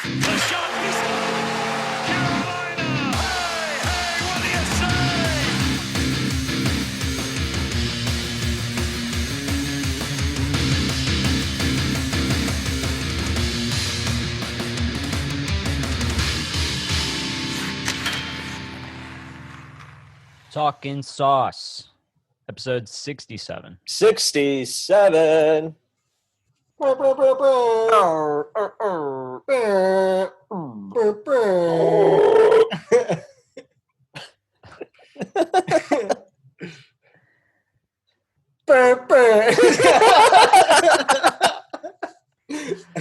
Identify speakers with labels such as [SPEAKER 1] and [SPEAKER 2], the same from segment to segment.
[SPEAKER 1] The shot is Carolina. Hey, what do you say?
[SPEAKER 2] Talkin Sauce, episode 67.
[SPEAKER 3] 67.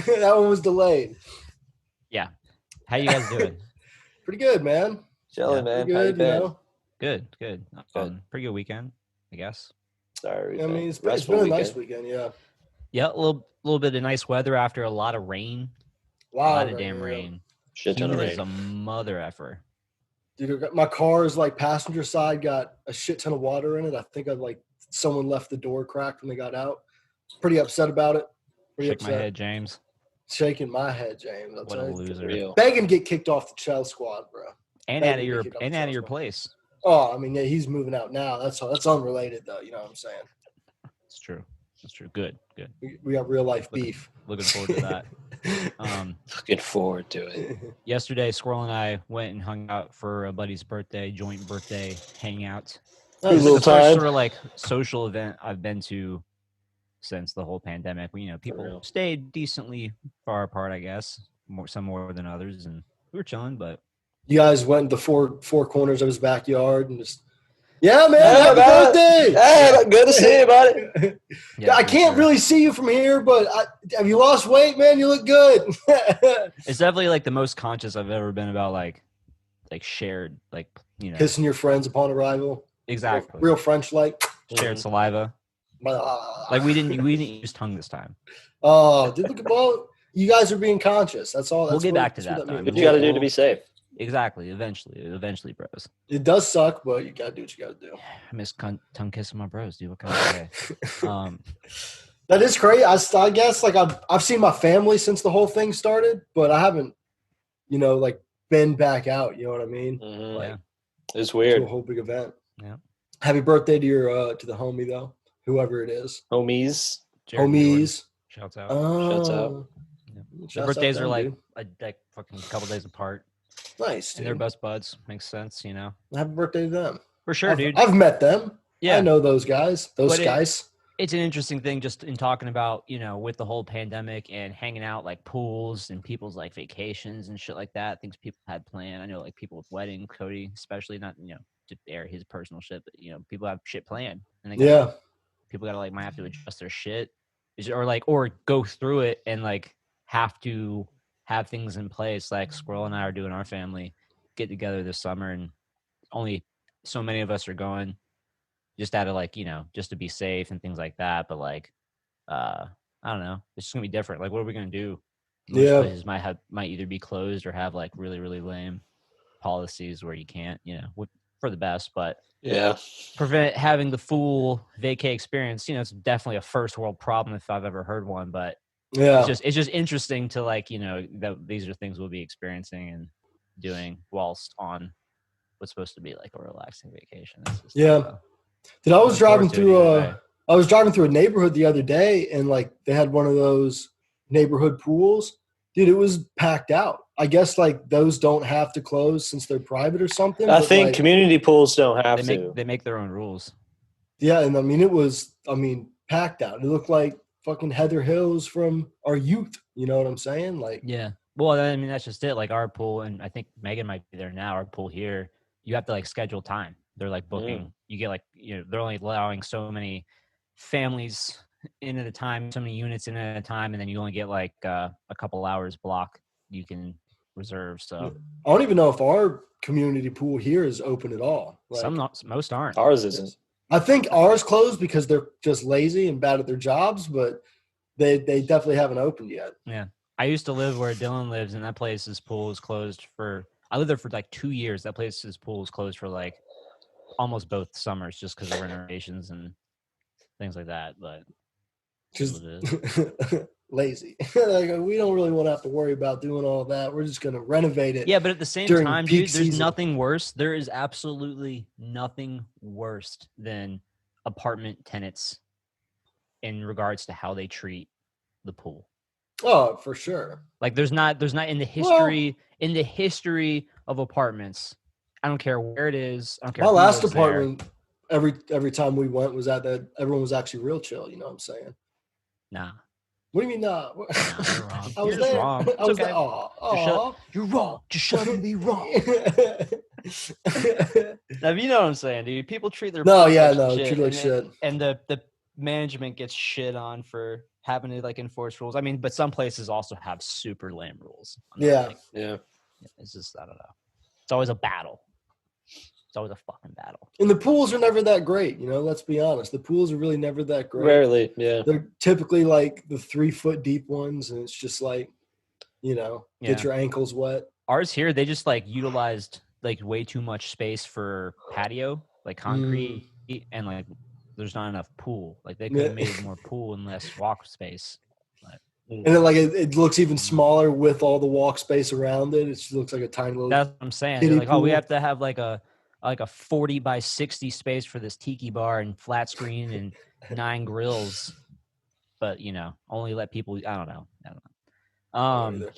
[SPEAKER 4] That one was delayed.
[SPEAKER 2] Yeah. How you guys doing?
[SPEAKER 4] Pretty good, man.
[SPEAKER 3] Chilling, man.
[SPEAKER 4] Pretty
[SPEAKER 3] How you
[SPEAKER 4] good, you
[SPEAKER 3] been?
[SPEAKER 4] know.
[SPEAKER 2] Good.
[SPEAKER 3] Good.
[SPEAKER 2] Pretty good weekend, I guess.
[SPEAKER 3] Sorry.
[SPEAKER 4] I mean, it's
[SPEAKER 3] Restful
[SPEAKER 4] been a
[SPEAKER 3] weekend.
[SPEAKER 4] nice weekend, yeah.
[SPEAKER 2] Yeah, a little bit of nice weather after a lot of rain.
[SPEAKER 4] Wow.
[SPEAKER 2] A lot of damn rain.
[SPEAKER 3] Shit ton of
[SPEAKER 2] Humid as
[SPEAKER 3] rain.
[SPEAKER 2] a mother effer.
[SPEAKER 4] Dude, my car's like passenger side got a shit ton of water in it. I think someone left the door cracked when they got out. Pretty upset about it.
[SPEAKER 2] Shake my head, James.
[SPEAKER 4] Shaking my head, James. I'll
[SPEAKER 2] What
[SPEAKER 4] tell
[SPEAKER 2] a
[SPEAKER 4] you.
[SPEAKER 2] loser.
[SPEAKER 3] Real.
[SPEAKER 4] Begging to get kicked off the child squad, bro.
[SPEAKER 2] And
[SPEAKER 4] Begging
[SPEAKER 2] out of
[SPEAKER 4] to
[SPEAKER 2] your
[SPEAKER 4] get kicked off
[SPEAKER 2] and
[SPEAKER 4] the
[SPEAKER 2] out of
[SPEAKER 4] child
[SPEAKER 2] your
[SPEAKER 4] squad.
[SPEAKER 2] place.
[SPEAKER 4] Oh, I mean, yeah, he's moving out now. That's unrelated, though. You know what I'm saying?
[SPEAKER 2] It's true. Good.
[SPEAKER 4] We got real life beef.
[SPEAKER 2] Looking forward to that.
[SPEAKER 3] Looking forward to it.
[SPEAKER 2] Yesterday, Squirrel and I went and hung out for a buddy's birthday, joint birthday hangout.
[SPEAKER 3] Good
[SPEAKER 2] This is
[SPEAKER 3] little
[SPEAKER 2] the first
[SPEAKER 3] time.
[SPEAKER 2] sort of like social event I've been to since the whole pandemic. You know, people
[SPEAKER 3] real.
[SPEAKER 2] stayed decently far apart, I guess. Some more than others, and we were chilling. But
[SPEAKER 4] You guys went to four corners of his backyard and just, yeah, man,
[SPEAKER 3] Yeah,
[SPEAKER 4] happy
[SPEAKER 3] man.
[SPEAKER 4] birthday.
[SPEAKER 3] Hey, good to see you, buddy.
[SPEAKER 2] yeah,
[SPEAKER 4] I
[SPEAKER 2] for
[SPEAKER 4] can't
[SPEAKER 2] sure.
[SPEAKER 4] really see you from here, but have you lost weight, man? You look good.
[SPEAKER 2] It's definitely like the most conscious I've ever been about like shared, like, you know,
[SPEAKER 4] Kissing your friends upon arrival.
[SPEAKER 2] exactly
[SPEAKER 4] Real French like.
[SPEAKER 2] shared saliva. Like
[SPEAKER 4] Like
[SPEAKER 2] we didn't use tongue this time.
[SPEAKER 4] Oh, dude, look at well, you guys are being conscious. That's all.
[SPEAKER 2] We'll
[SPEAKER 4] That's
[SPEAKER 2] get
[SPEAKER 4] what-
[SPEAKER 2] back to
[SPEAKER 4] that's what
[SPEAKER 2] that, though.
[SPEAKER 4] means.
[SPEAKER 3] What you got to do to be safe?
[SPEAKER 2] Exactly. Eventually, bros.
[SPEAKER 4] It does suck, but you gotta do what you gotta do.
[SPEAKER 2] I miss tongue kissing my bros, dude. What can I say?
[SPEAKER 4] That is crazy. I guess like I've seen my family since the whole thing started, but I haven't, like been back out. You know what I mean?
[SPEAKER 3] Mhm.
[SPEAKER 4] Like
[SPEAKER 2] Yeah.
[SPEAKER 3] It's
[SPEAKER 4] to a
[SPEAKER 3] weird.
[SPEAKER 4] whole big event.
[SPEAKER 2] Yeah.
[SPEAKER 4] Happy birthday to your to the homie though, whoever it is.
[SPEAKER 3] Homies.
[SPEAKER 2] Jared Jordan,
[SPEAKER 4] Homies.
[SPEAKER 2] shouts out.
[SPEAKER 3] Shouts out.
[SPEAKER 4] Oh.
[SPEAKER 2] Yeah. Their
[SPEAKER 4] Shouts out
[SPEAKER 2] birthdays
[SPEAKER 4] them,
[SPEAKER 2] are like
[SPEAKER 4] dude.
[SPEAKER 2] fucking a couple days apart,
[SPEAKER 4] Nice,
[SPEAKER 2] and they're
[SPEAKER 4] dude.
[SPEAKER 2] best buds. Makes sense, you know.
[SPEAKER 4] Happy birthday to them.
[SPEAKER 2] For sure, dude.
[SPEAKER 4] I've met them.
[SPEAKER 2] Yeah.
[SPEAKER 4] I know those guys. Those
[SPEAKER 2] But
[SPEAKER 4] guys.
[SPEAKER 2] It's an interesting thing just in talking about, you know, with the whole pandemic and hanging out like pools and people's like vacations and shit like that. Things people had planned. I know like people with wedding, Cody, especially not, to air his personal shit, but people have shit planned. And people gotta like might have to adjust their shit. Or go through it and like have to have things in place. Like Squirrel and I are doing our family get together this summer, and only so many of us are going. Just out of like, just to be safe and things like that. But like, I don't know. It's just gonna be different. Like, what are we gonna do? Most
[SPEAKER 4] Yeah.
[SPEAKER 2] places might either be closed or have like really, really lame policies where you can't, for the best, but
[SPEAKER 3] Yeah.
[SPEAKER 2] prevent having the full vacay experience. It's definitely a first world problem if I've ever heard one. But
[SPEAKER 4] Yeah.
[SPEAKER 2] it's just interesting to like, that these are things we'll be experiencing and doing whilst on what's supposed to be like a relaxing vacation. It's just,
[SPEAKER 4] Yeah. Dude, I was driving
[SPEAKER 2] looking forward to it
[SPEAKER 4] through a neighborhood the other day, and like they had one of those neighborhood pools. Dude, it was packed out. I guess like those don't have to close since they're private or something.
[SPEAKER 3] I
[SPEAKER 4] but,
[SPEAKER 3] think
[SPEAKER 4] like,
[SPEAKER 3] community pools don't have to.
[SPEAKER 2] they make their own rules.
[SPEAKER 4] yeah, and I mean it was packed out. It looked like fucking Heather Hills from our youth. You know what I'm saying? Like,
[SPEAKER 2] Yeah. Well, I mean, that's just it. Like our pool, and I think Megan might be there now. Our pool here, you have to like schedule time. They're like booking. You get like, they're only allowing so many families in at a time, so many units in at a time, and then you only get like a couple hours block you can reserve. So
[SPEAKER 4] I don't even know if our community pool here is open at all. Like,
[SPEAKER 2] most aren't.
[SPEAKER 3] Ours isn't.
[SPEAKER 4] I think ours closed because they're just lazy and bad at their jobs, but they definitely haven't opened yet.
[SPEAKER 2] Yeah. I used to live where Dylan lives, and that place's pool is closed I lived there for like 2 years. That place's pool was closed for like almost both summers just because of renovations and things like that. But
[SPEAKER 4] Just
[SPEAKER 2] it is.
[SPEAKER 4] lazy. Like, we don't really want to have to worry about doing all that. We're just going to renovate it.
[SPEAKER 2] Yeah, but at the same
[SPEAKER 4] during
[SPEAKER 2] time,
[SPEAKER 4] peak
[SPEAKER 2] dude, there's
[SPEAKER 4] season.
[SPEAKER 2] nothing worse. There is absolutely nothing worse than apartment tenants in regards to how they treat the pool.
[SPEAKER 4] Oh, for sure.
[SPEAKER 2] Like there's not in the history of apartments. I don't care where it is. I don't care.
[SPEAKER 4] My
[SPEAKER 2] who
[SPEAKER 4] last
[SPEAKER 2] lives there.
[SPEAKER 4] apartment, every time we went was at that. Everyone was actually real chill. You know what I'm saying?
[SPEAKER 2] Nah.
[SPEAKER 4] What do you mean, nah?
[SPEAKER 2] Nah, you're wrong.
[SPEAKER 4] I was
[SPEAKER 2] You're just
[SPEAKER 4] there.
[SPEAKER 2] wrong.
[SPEAKER 4] I
[SPEAKER 2] It's
[SPEAKER 4] was
[SPEAKER 2] okay.
[SPEAKER 4] there.
[SPEAKER 2] Just you're wrong. Just shut up and be wrong. Now, you know what I'm saying, dude. People treat their
[SPEAKER 4] No,
[SPEAKER 2] pools
[SPEAKER 4] yeah,
[SPEAKER 2] like
[SPEAKER 4] no,
[SPEAKER 2] shit,
[SPEAKER 4] treat it like
[SPEAKER 2] and
[SPEAKER 4] shit.
[SPEAKER 2] And the management gets shit on for having to like enforce rules. I mean, but some places also have super lame rules.
[SPEAKER 4] Yeah.
[SPEAKER 3] Yeah.
[SPEAKER 2] It's just, I don't know. It's always a battle. It's always a fucking battle.
[SPEAKER 4] And the pools are never that great, you know. Let's be honest. The pools are really never that great.
[SPEAKER 3] Rarely, yeah.
[SPEAKER 4] They're typically like the 3-foot deep ones, and it's just like, you know, get
[SPEAKER 2] Yeah.
[SPEAKER 4] your ankles wet.
[SPEAKER 2] Ours here, they just like utilized like way too much space for patio, like concrete, and like there's not enough pool. Like they could have made more pool and less walk space.
[SPEAKER 4] And then like it looks even smaller with all the walk space around it. It just looks like a tiny little.
[SPEAKER 2] That's what I'm saying.
[SPEAKER 4] kiddie
[SPEAKER 2] They're like, oh, we
[SPEAKER 4] pool.
[SPEAKER 2] have to have like a 40 by 60 space for this tiki bar and flat screen and 9 grills, but you know, only let people. I don't know.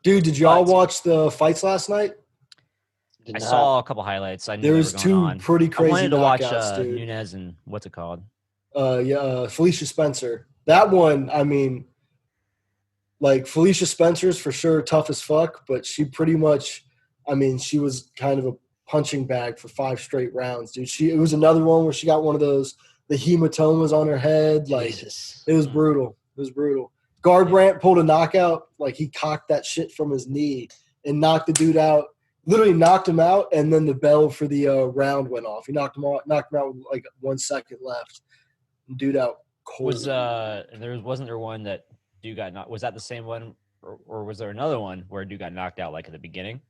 [SPEAKER 4] Dude, did y'all watch the fights last night?
[SPEAKER 2] I saw a couple highlights. I knew
[SPEAKER 4] There was
[SPEAKER 2] they were going
[SPEAKER 4] 2
[SPEAKER 2] on.
[SPEAKER 4] pretty crazy
[SPEAKER 2] I wanted to watch
[SPEAKER 4] knockouts, dude.
[SPEAKER 2] Nunes and what's it called?
[SPEAKER 4] Felicia Spencer. That one, I mean, like Felicia Spencer's for sure tough as fuck, but she pretty much, I mean, she was kind of a punching bag for 5 straight rounds, dude. It was another one where she got one of those, the hematomas on her head. Like,
[SPEAKER 3] Jesus.
[SPEAKER 4] It was brutal. It was brutal. Garbrandt pulled a knockout. Like, he cocked that shit from his knee and knocked the dude out. Literally knocked him out, and then the bell for the round went off. He knocked him out with like 1 second left. Dude out cold.
[SPEAKER 2] Wasn't there one that dude got knocked? Was that the same one, or was there another one where dude got knocked out like at the beginning?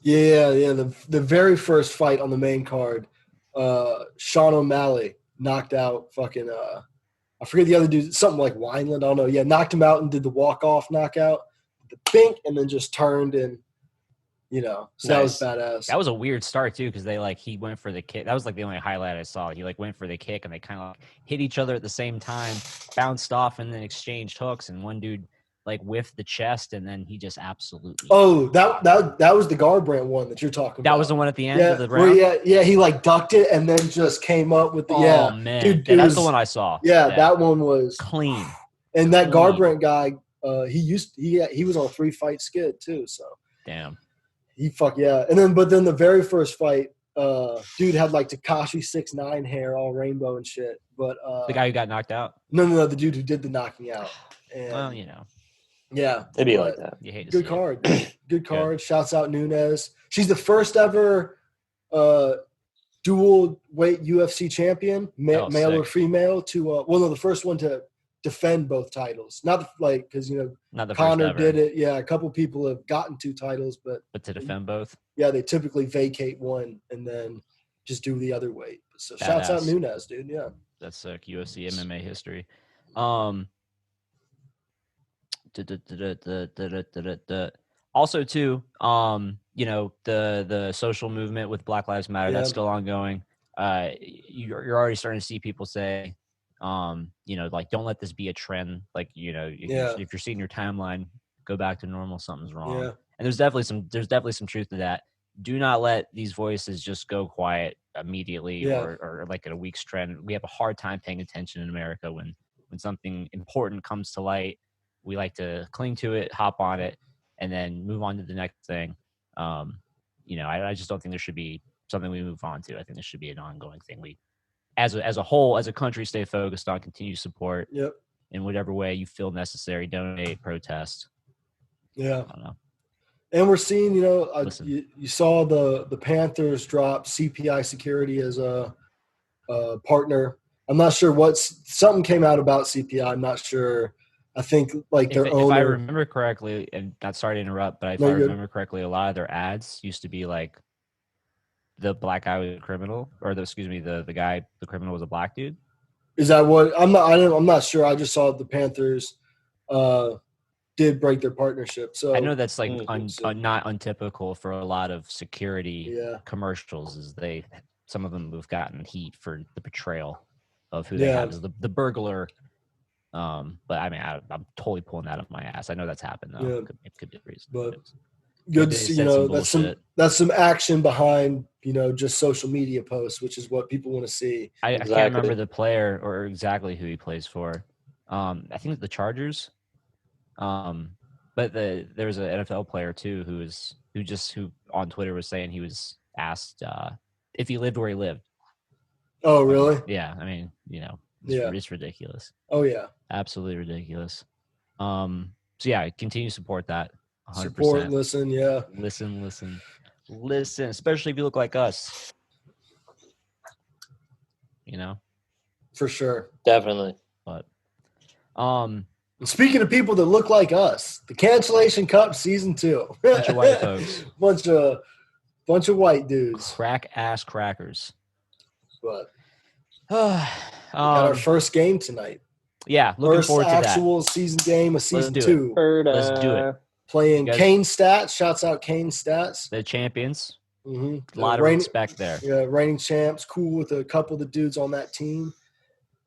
[SPEAKER 4] Yeah. The very first fight on the main card, Sean O'Malley knocked out fucking I forget the other dude, something like Wineland. I don't know. Yeah, knocked him out and did the walk-off knockout, the bink, and then just turned and, you know, so
[SPEAKER 2] Nice.
[SPEAKER 4] That was badass.
[SPEAKER 2] That was a weird start too, because he went for the kick. That was like the only highlight I saw. He like went for the kick and they kind of like hit each other at the same time, bounced off, and then exchanged hooks. And one dude like whiffed the chest, and then he just absolutely.
[SPEAKER 4] Oh, that was the Garbrandt one that you're talking about.
[SPEAKER 2] That was the one at the end
[SPEAKER 4] yeah,
[SPEAKER 2] of the round.
[SPEAKER 4] Yeah, he like ducked it and then just came up with the
[SPEAKER 2] man,
[SPEAKER 4] dude,
[SPEAKER 2] yeah, that's the one I saw.
[SPEAKER 4] Yeah, that one was
[SPEAKER 2] clean.
[SPEAKER 4] And that Garbrandt guy, he was on a 3-fight skid too. So
[SPEAKER 2] damn.
[SPEAKER 4] But then the very first fight, dude had like Tekashi 6ix9ine hair, all rainbow and shit. But
[SPEAKER 2] the guy who got knocked out.
[SPEAKER 4] No, the dude who did the knocking out. And,
[SPEAKER 2] well, you know.
[SPEAKER 3] Yeah, it'd be like that.
[SPEAKER 2] You hate to
[SPEAKER 4] good
[SPEAKER 2] see
[SPEAKER 4] card.
[SPEAKER 2] it.
[SPEAKER 4] Good card. Good. Shouts out Nunes. She's the first ever dual weight UFC champion, male or female, to the first one to defend both titles. Not like because
[SPEAKER 2] not the
[SPEAKER 4] Conor
[SPEAKER 2] first ever.
[SPEAKER 4] did it. Yeah, a couple people have gotten 2 titles, but
[SPEAKER 2] to defend both.
[SPEAKER 4] Yeah, they typically vacate one and then just do the other weight. So shouts out Nunes, dude. Yeah,
[SPEAKER 2] that's sick. UFC MMA history. Also too, the social movement with Black Lives Matter, that's still ongoing. You're already starting to see people say, like, don't let this be a trend. Like, if you're seeing your timeline go back to normal, something's wrong.
[SPEAKER 4] Yeah.
[SPEAKER 2] And there's definitely some truth to that. Do not let these voices just go quiet immediately or like at a week's trend. We have a hard time paying attention in America when something important comes to light. We like to cling to it, hop on it, and then move on to the next thing. I just don't think there should be something we move on to. I think this should be an ongoing thing. We, as a whole, as a country, stay focused on continued support.
[SPEAKER 4] Yep.
[SPEAKER 2] In whatever way you feel necessary, donate, protest.
[SPEAKER 4] Yeah.
[SPEAKER 2] I don't know.
[SPEAKER 4] And we're seeing, you saw the Panthers drop CPI Security as a partner. I'm not sure something came out about CPI. I'm not sure. I think their owner.
[SPEAKER 2] If I remember correctly, and not sorry to interrupt, but if I remember correctly, a lot of their ads used to be like the black guy was a criminal, or the criminal was a black dude.
[SPEAKER 4] Is that what? I'm not sure. I just saw the Panthers did break their partnership. So
[SPEAKER 2] I know that's like
[SPEAKER 4] so-
[SPEAKER 2] not untypical for a lot of security
[SPEAKER 4] Yeah.
[SPEAKER 2] commercials. Is some of them have gotten heat for the portrayal of who they
[SPEAKER 4] Yeah.
[SPEAKER 2] have as the burglar. But I mean, I'm totally pulling that up my ass. I know that's happened though.
[SPEAKER 4] Yeah.
[SPEAKER 2] It could be a reason.
[SPEAKER 4] But
[SPEAKER 2] Maybe
[SPEAKER 4] good to
[SPEAKER 2] they
[SPEAKER 4] see,
[SPEAKER 2] said some
[SPEAKER 4] that's
[SPEAKER 2] bullshit.
[SPEAKER 4] that's some action behind, just social media posts, which is what people want to see.
[SPEAKER 2] I
[SPEAKER 3] Exactly.
[SPEAKER 2] can't remember the player or exactly who he plays for. I think it's the Chargers. But there's an NFL player too who on Twitter was saying he was asked if he lived where he lived.
[SPEAKER 4] Oh, really?
[SPEAKER 2] Yeah, I mean, it's ridiculous.
[SPEAKER 4] Oh, yeah.
[SPEAKER 2] Absolutely ridiculous. So yeah, continue to support that. 100%.
[SPEAKER 4] Support, listen, yeah.
[SPEAKER 2] Listen, especially if you look like us.
[SPEAKER 4] For sure.
[SPEAKER 3] Definitely.
[SPEAKER 2] But
[SPEAKER 4] And speaking of people that look like us, the Cancellation Cup Season 2.
[SPEAKER 2] bunch of white folks.
[SPEAKER 4] bunch of white dudes.
[SPEAKER 2] Crack ass crackers.
[SPEAKER 4] But we got our first game tonight.
[SPEAKER 2] Yeah, looking
[SPEAKER 4] First
[SPEAKER 2] forward to that.
[SPEAKER 4] actual season game of Season
[SPEAKER 2] do it.
[SPEAKER 4] 2.
[SPEAKER 2] Let's do it.
[SPEAKER 4] Playing
[SPEAKER 2] You guys-
[SPEAKER 4] Kane Stats. Shouts out Kane Stats.
[SPEAKER 2] The champions.
[SPEAKER 4] Mm-hmm.
[SPEAKER 2] A lot of respect there.
[SPEAKER 4] Yeah, reigning champs. Cool with a couple of the dudes on that team.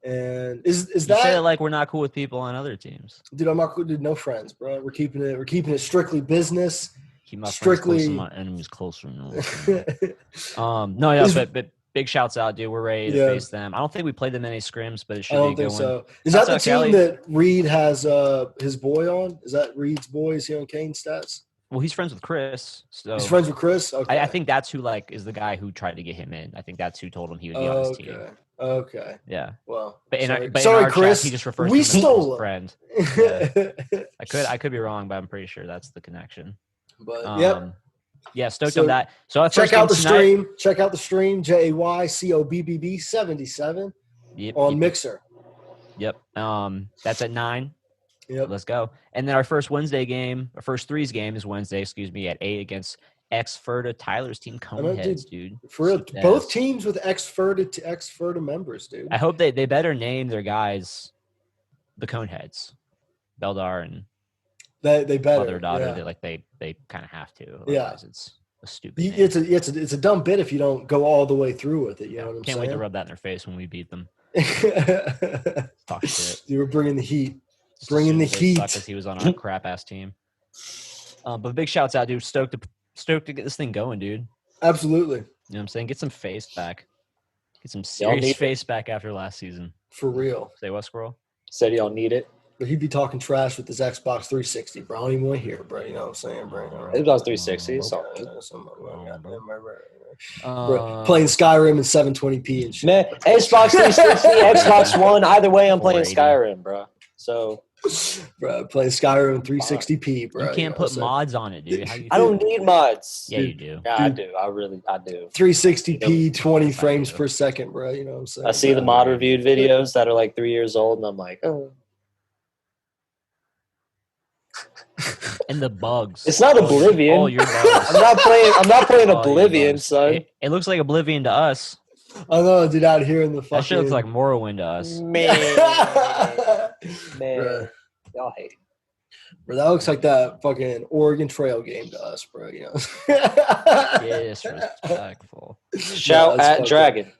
[SPEAKER 4] And is
[SPEAKER 2] You
[SPEAKER 4] that
[SPEAKER 2] say it like we're not cool with people on other teams.
[SPEAKER 4] dude? I'm not cool. Dude, no friends, bro. We're keeping it strictly business.
[SPEAKER 2] Keep my
[SPEAKER 4] Strictly-
[SPEAKER 2] friends close and my enemies closer. No, yeah, but big shouts out, dude. We're ready to
[SPEAKER 4] Yeah.
[SPEAKER 2] face them. I don't think we played them in any scrims, but it
[SPEAKER 4] I
[SPEAKER 2] should
[SPEAKER 4] don't
[SPEAKER 2] be a
[SPEAKER 4] think
[SPEAKER 2] good one.
[SPEAKER 4] so. Is that
[SPEAKER 2] Shouts
[SPEAKER 4] the
[SPEAKER 2] out
[SPEAKER 4] team
[SPEAKER 2] Kelly.
[SPEAKER 4] that Reed has his boy on? Is that Reed's boy? Is he on Kane Stats?
[SPEAKER 2] Well, he's friends with Chris, so
[SPEAKER 4] He's friends with Chris. Okay.
[SPEAKER 2] I think that's who is the guy who tried to get him in. I think that's who told him he would be on his team.
[SPEAKER 4] Okay.
[SPEAKER 2] Yeah,
[SPEAKER 4] Well,
[SPEAKER 2] but in
[SPEAKER 4] sorry,
[SPEAKER 2] our
[SPEAKER 4] Chris.
[SPEAKER 2] chat, he just refers
[SPEAKER 4] We
[SPEAKER 2] to him
[SPEAKER 4] stole
[SPEAKER 2] as
[SPEAKER 4] him.
[SPEAKER 2] his friend. I could be wrong, but I'm pretty sure that's the connection.
[SPEAKER 4] But yep.
[SPEAKER 2] Yeah, stoked
[SPEAKER 4] So,
[SPEAKER 2] on that. So our
[SPEAKER 4] Check
[SPEAKER 2] first
[SPEAKER 4] out the
[SPEAKER 2] game tonight-
[SPEAKER 4] stream. Check out the stream. JAYCOBBB 77
[SPEAKER 2] Yep,
[SPEAKER 4] on
[SPEAKER 2] yep,
[SPEAKER 4] Mixer.
[SPEAKER 2] Yep. That's at 9.
[SPEAKER 4] Yep.
[SPEAKER 2] Let's go. And then our first Wednesday game, our first threes game is Wednesday, at 8 against Ferda, Tyler's team, Coneheads, dude.
[SPEAKER 4] For real,
[SPEAKER 2] Yes.
[SPEAKER 4] both teams with ex-Ferda members, dude.
[SPEAKER 2] I hope they better name their guys the Coneheads, Beldar and
[SPEAKER 4] They better.
[SPEAKER 2] mother daughter.
[SPEAKER 4] Yeah.
[SPEAKER 2] They kind of have to.
[SPEAKER 4] Yeah.
[SPEAKER 2] Otherwise it's a stupid. Name.
[SPEAKER 4] It's a dumb bit if you don't go all the way through with it. You know what I'm
[SPEAKER 2] Can't wait to
[SPEAKER 4] saying?
[SPEAKER 2] rub that in their face when we beat them. Talk shit.
[SPEAKER 4] You were bringing the heat.
[SPEAKER 2] Just
[SPEAKER 4] Bringing the
[SPEAKER 2] assume they suck
[SPEAKER 4] heat.
[SPEAKER 2] 'cause he was on our crap ass team. But big shouts out, dude. Stoked to get this thing going, dude.
[SPEAKER 4] Absolutely.
[SPEAKER 2] You know what I'm saying? Get some face back. Get some
[SPEAKER 3] Y'all
[SPEAKER 2] serious
[SPEAKER 3] need it.
[SPEAKER 2] face back after last season.
[SPEAKER 4] For real.
[SPEAKER 2] Say what, Squirrel?
[SPEAKER 3] Said y'all need it.
[SPEAKER 4] But he'd be talking trash with his Xbox 360, bro. I don't even want to hear it, bro. You know what I'm saying, bro?
[SPEAKER 3] Xbox 360. It's all good.
[SPEAKER 4] Bro, playing Skyrim in 720p and shit.
[SPEAKER 3] Man, Xbox 360, Xbox One. Either way, I'm playing
[SPEAKER 2] 480.
[SPEAKER 3] Skyrim, bro. So
[SPEAKER 4] Bro, playing Skyrim in 360p, bro.
[SPEAKER 2] You can't
[SPEAKER 4] know what
[SPEAKER 2] put
[SPEAKER 4] I'm saying?
[SPEAKER 2] mods on it, dude. How you
[SPEAKER 3] I don't need mods.
[SPEAKER 2] Yeah, you do.
[SPEAKER 3] Yeah, I do. I do.
[SPEAKER 4] 360p, 20
[SPEAKER 2] I
[SPEAKER 4] frames
[SPEAKER 2] do.
[SPEAKER 4] per second, bro. You know what I'm saying?
[SPEAKER 3] I see the mod reviewed videos that are like 3 years old, and I'm like, oh.
[SPEAKER 2] And the bugs.
[SPEAKER 3] It's not Oblivion.
[SPEAKER 2] Oh, your bugs.
[SPEAKER 3] I'm not playing
[SPEAKER 2] Oh, your
[SPEAKER 3] Oblivion,
[SPEAKER 2] bugs.
[SPEAKER 3] son.
[SPEAKER 2] It looks like Oblivion to us.
[SPEAKER 4] I know, dude, out here in the fucking.
[SPEAKER 2] That shit looks like Morrowind to us.
[SPEAKER 3] Man,
[SPEAKER 4] Bruh.
[SPEAKER 3] y'all hate.
[SPEAKER 4] Bro, that looks like that fucking Oregon Trail game to us, bro. You know.
[SPEAKER 2] Disrespectful.
[SPEAKER 3] Shout
[SPEAKER 4] that's
[SPEAKER 3] at
[SPEAKER 4] fucked
[SPEAKER 3] Dragon.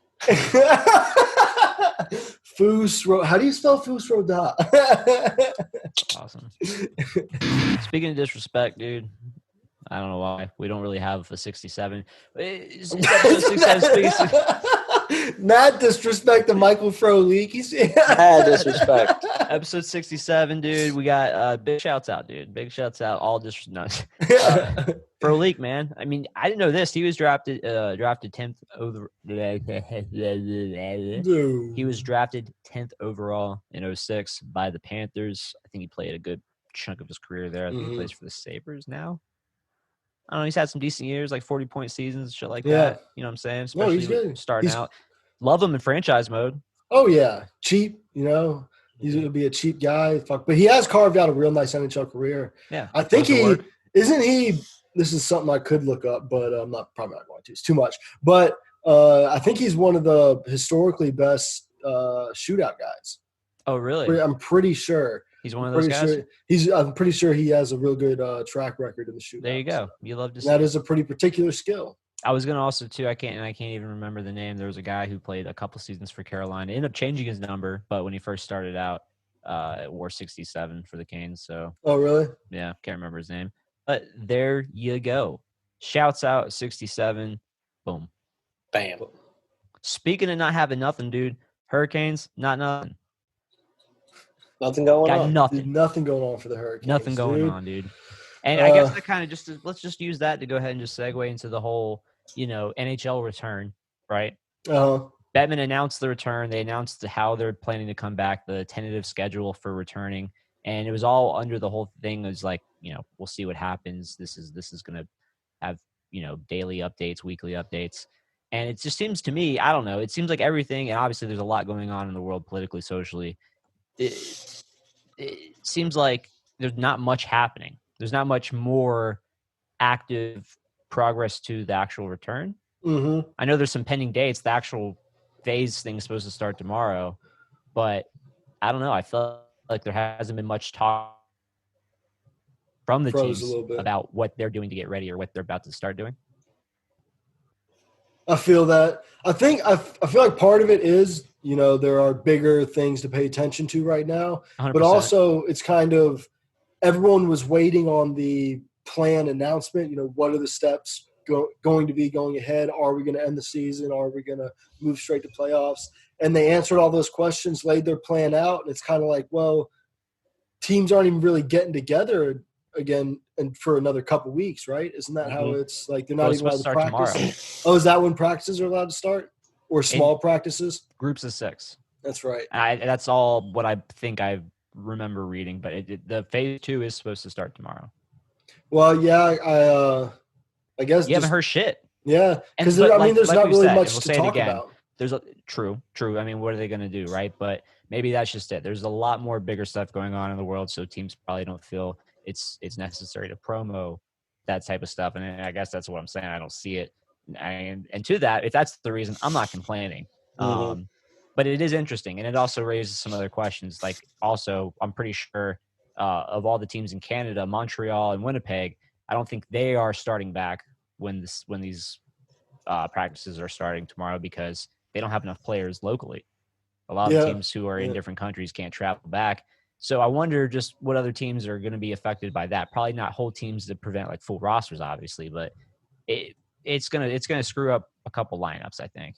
[SPEAKER 4] Fusro. How do you spell Fusro?
[SPEAKER 2] Awesome. Speaking of disrespect, dude, I don't know why we don't really have a 67. It's episode 67.
[SPEAKER 4] Not disrespect to Michael Frolik. He's
[SPEAKER 3] Mad disrespect.
[SPEAKER 2] Episode 67, dude. We got big shouts out, dude. Big shouts out. All disrespect. Frolik, man. I mean, I didn't know this. He was drafted 10th over.
[SPEAKER 4] Dude.
[SPEAKER 2] He was drafted 10th overall in 06 by the Panthers. I think he played a good chunk of his career there. I think he plays for the Sabres now. I don't know. He's had some decent years, like 40-point seasons, shit like
[SPEAKER 4] Yeah.
[SPEAKER 2] that. You know what I'm saying?
[SPEAKER 4] No, he's
[SPEAKER 2] Especially
[SPEAKER 4] good.
[SPEAKER 2] starting
[SPEAKER 4] He's-
[SPEAKER 2] out. Love him in franchise mode.
[SPEAKER 4] Oh yeah, cheap. You know, he's gonna be a cheap guy. Fuck, but he has carved out a real nice NHL career.
[SPEAKER 2] Yeah.
[SPEAKER 4] I think
[SPEAKER 2] Goes to work.
[SPEAKER 4] isn't he. This is something I could look up, but I'm probably not going to. It's too much. But I think he's one of the historically best shootout guys.
[SPEAKER 2] Oh, really?
[SPEAKER 4] I'm pretty sure.
[SPEAKER 2] He's one of those guys.
[SPEAKER 4] I'm pretty sure he has a real good track record in the shootout.
[SPEAKER 2] There you go. You love to see
[SPEAKER 4] that
[SPEAKER 2] it.
[SPEAKER 4] is a pretty particular skill.
[SPEAKER 2] I was gonna also too. I can't even remember the name. There was a guy who played a couple seasons for Carolina. Ended up changing his number, but when he first started out, it wore 67 for the Canes. So
[SPEAKER 4] Oh, really?
[SPEAKER 2] yeah, can't remember his name. But there you go. Shouts out 67. Boom.
[SPEAKER 3] Bam.
[SPEAKER 2] Speaking of not having nothing, dude. Hurricanes, not nothing.
[SPEAKER 3] Nothing going
[SPEAKER 2] Got
[SPEAKER 3] on.
[SPEAKER 2] nothing.
[SPEAKER 4] Dude, nothing going on for the Hurricanes.
[SPEAKER 2] Nothing going
[SPEAKER 4] dude.
[SPEAKER 2] on, dude. And I guess that kind of let's just use that to go ahead and just segue into the whole, NHL return, right?
[SPEAKER 4] Uh-huh.
[SPEAKER 2] Bettman announced the return. They announced how they're planning to come back, the tentative schedule for returning, and it was all under the whole thing was like, we'll see what happens. This is going to have, daily updates, weekly updates. And it just seems to me, I don't know, it seems like everything, and obviously there's a lot going on in the world politically, socially. It seems like there's not much happening. There's not much more active progress to the actual return.
[SPEAKER 4] Mm-hmm.
[SPEAKER 2] I know there's some pending dates. The actual phase thing is supposed to start tomorrow, but I don't know. I feel like there hasn't been much talk from the teams about what they're doing to get ready or what they're about to start doing.
[SPEAKER 4] I feel that. I feel like part of it is, there are bigger things to pay attention to right now,
[SPEAKER 2] 100%.
[SPEAKER 4] but also it's kind of everyone was waiting on the plan announcement. What are the steps going to be going ahead? Are we going to end the season? Are we going to move straight to playoffs? And they answered all those questions, laid their plan out, and it's kind of like, well, teams aren't even really getting together again and for another couple weeks, right? Isn't that how it's like? They're not even allowed to practice.
[SPEAKER 2] Tomorrow.
[SPEAKER 4] Oh, is that when practices are allowed to start, or small practices?
[SPEAKER 2] Groups of 6.
[SPEAKER 4] That's right.
[SPEAKER 2] That's all what I think I remember reading. But the phase 2 is supposed to start tomorrow.
[SPEAKER 4] Well, yeah, I guess
[SPEAKER 2] you haven't heard shit.
[SPEAKER 4] Yeah, because there's not really much to talk about.
[SPEAKER 2] There's true. I mean, what are they going to do, right? But maybe that's just it. There's a lot more bigger stuff going on in the world, so teams probably don't feel it's necessary to promo that type of stuff. And I guess that's what I'm saying. I don't see it. And to that, if that's the reason, I'm not complaining.
[SPEAKER 4] Mm-hmm.
[SPEAKER 2] But it is interesting, and it also raises some other questions. Like, also, I'm pretty sure of all the teams in Canada, Montreal and Winnipeg, I don't think they are starting back when these practices are starting tomorrow because they don't have enough players locally. A lot of teams who are in different countries can't travel back. So I wonder just what other teams are going to be affected by that. Probably not whole teams to prevent like full rosters, obviously, but it's gonna screw up a couple lineups, I think.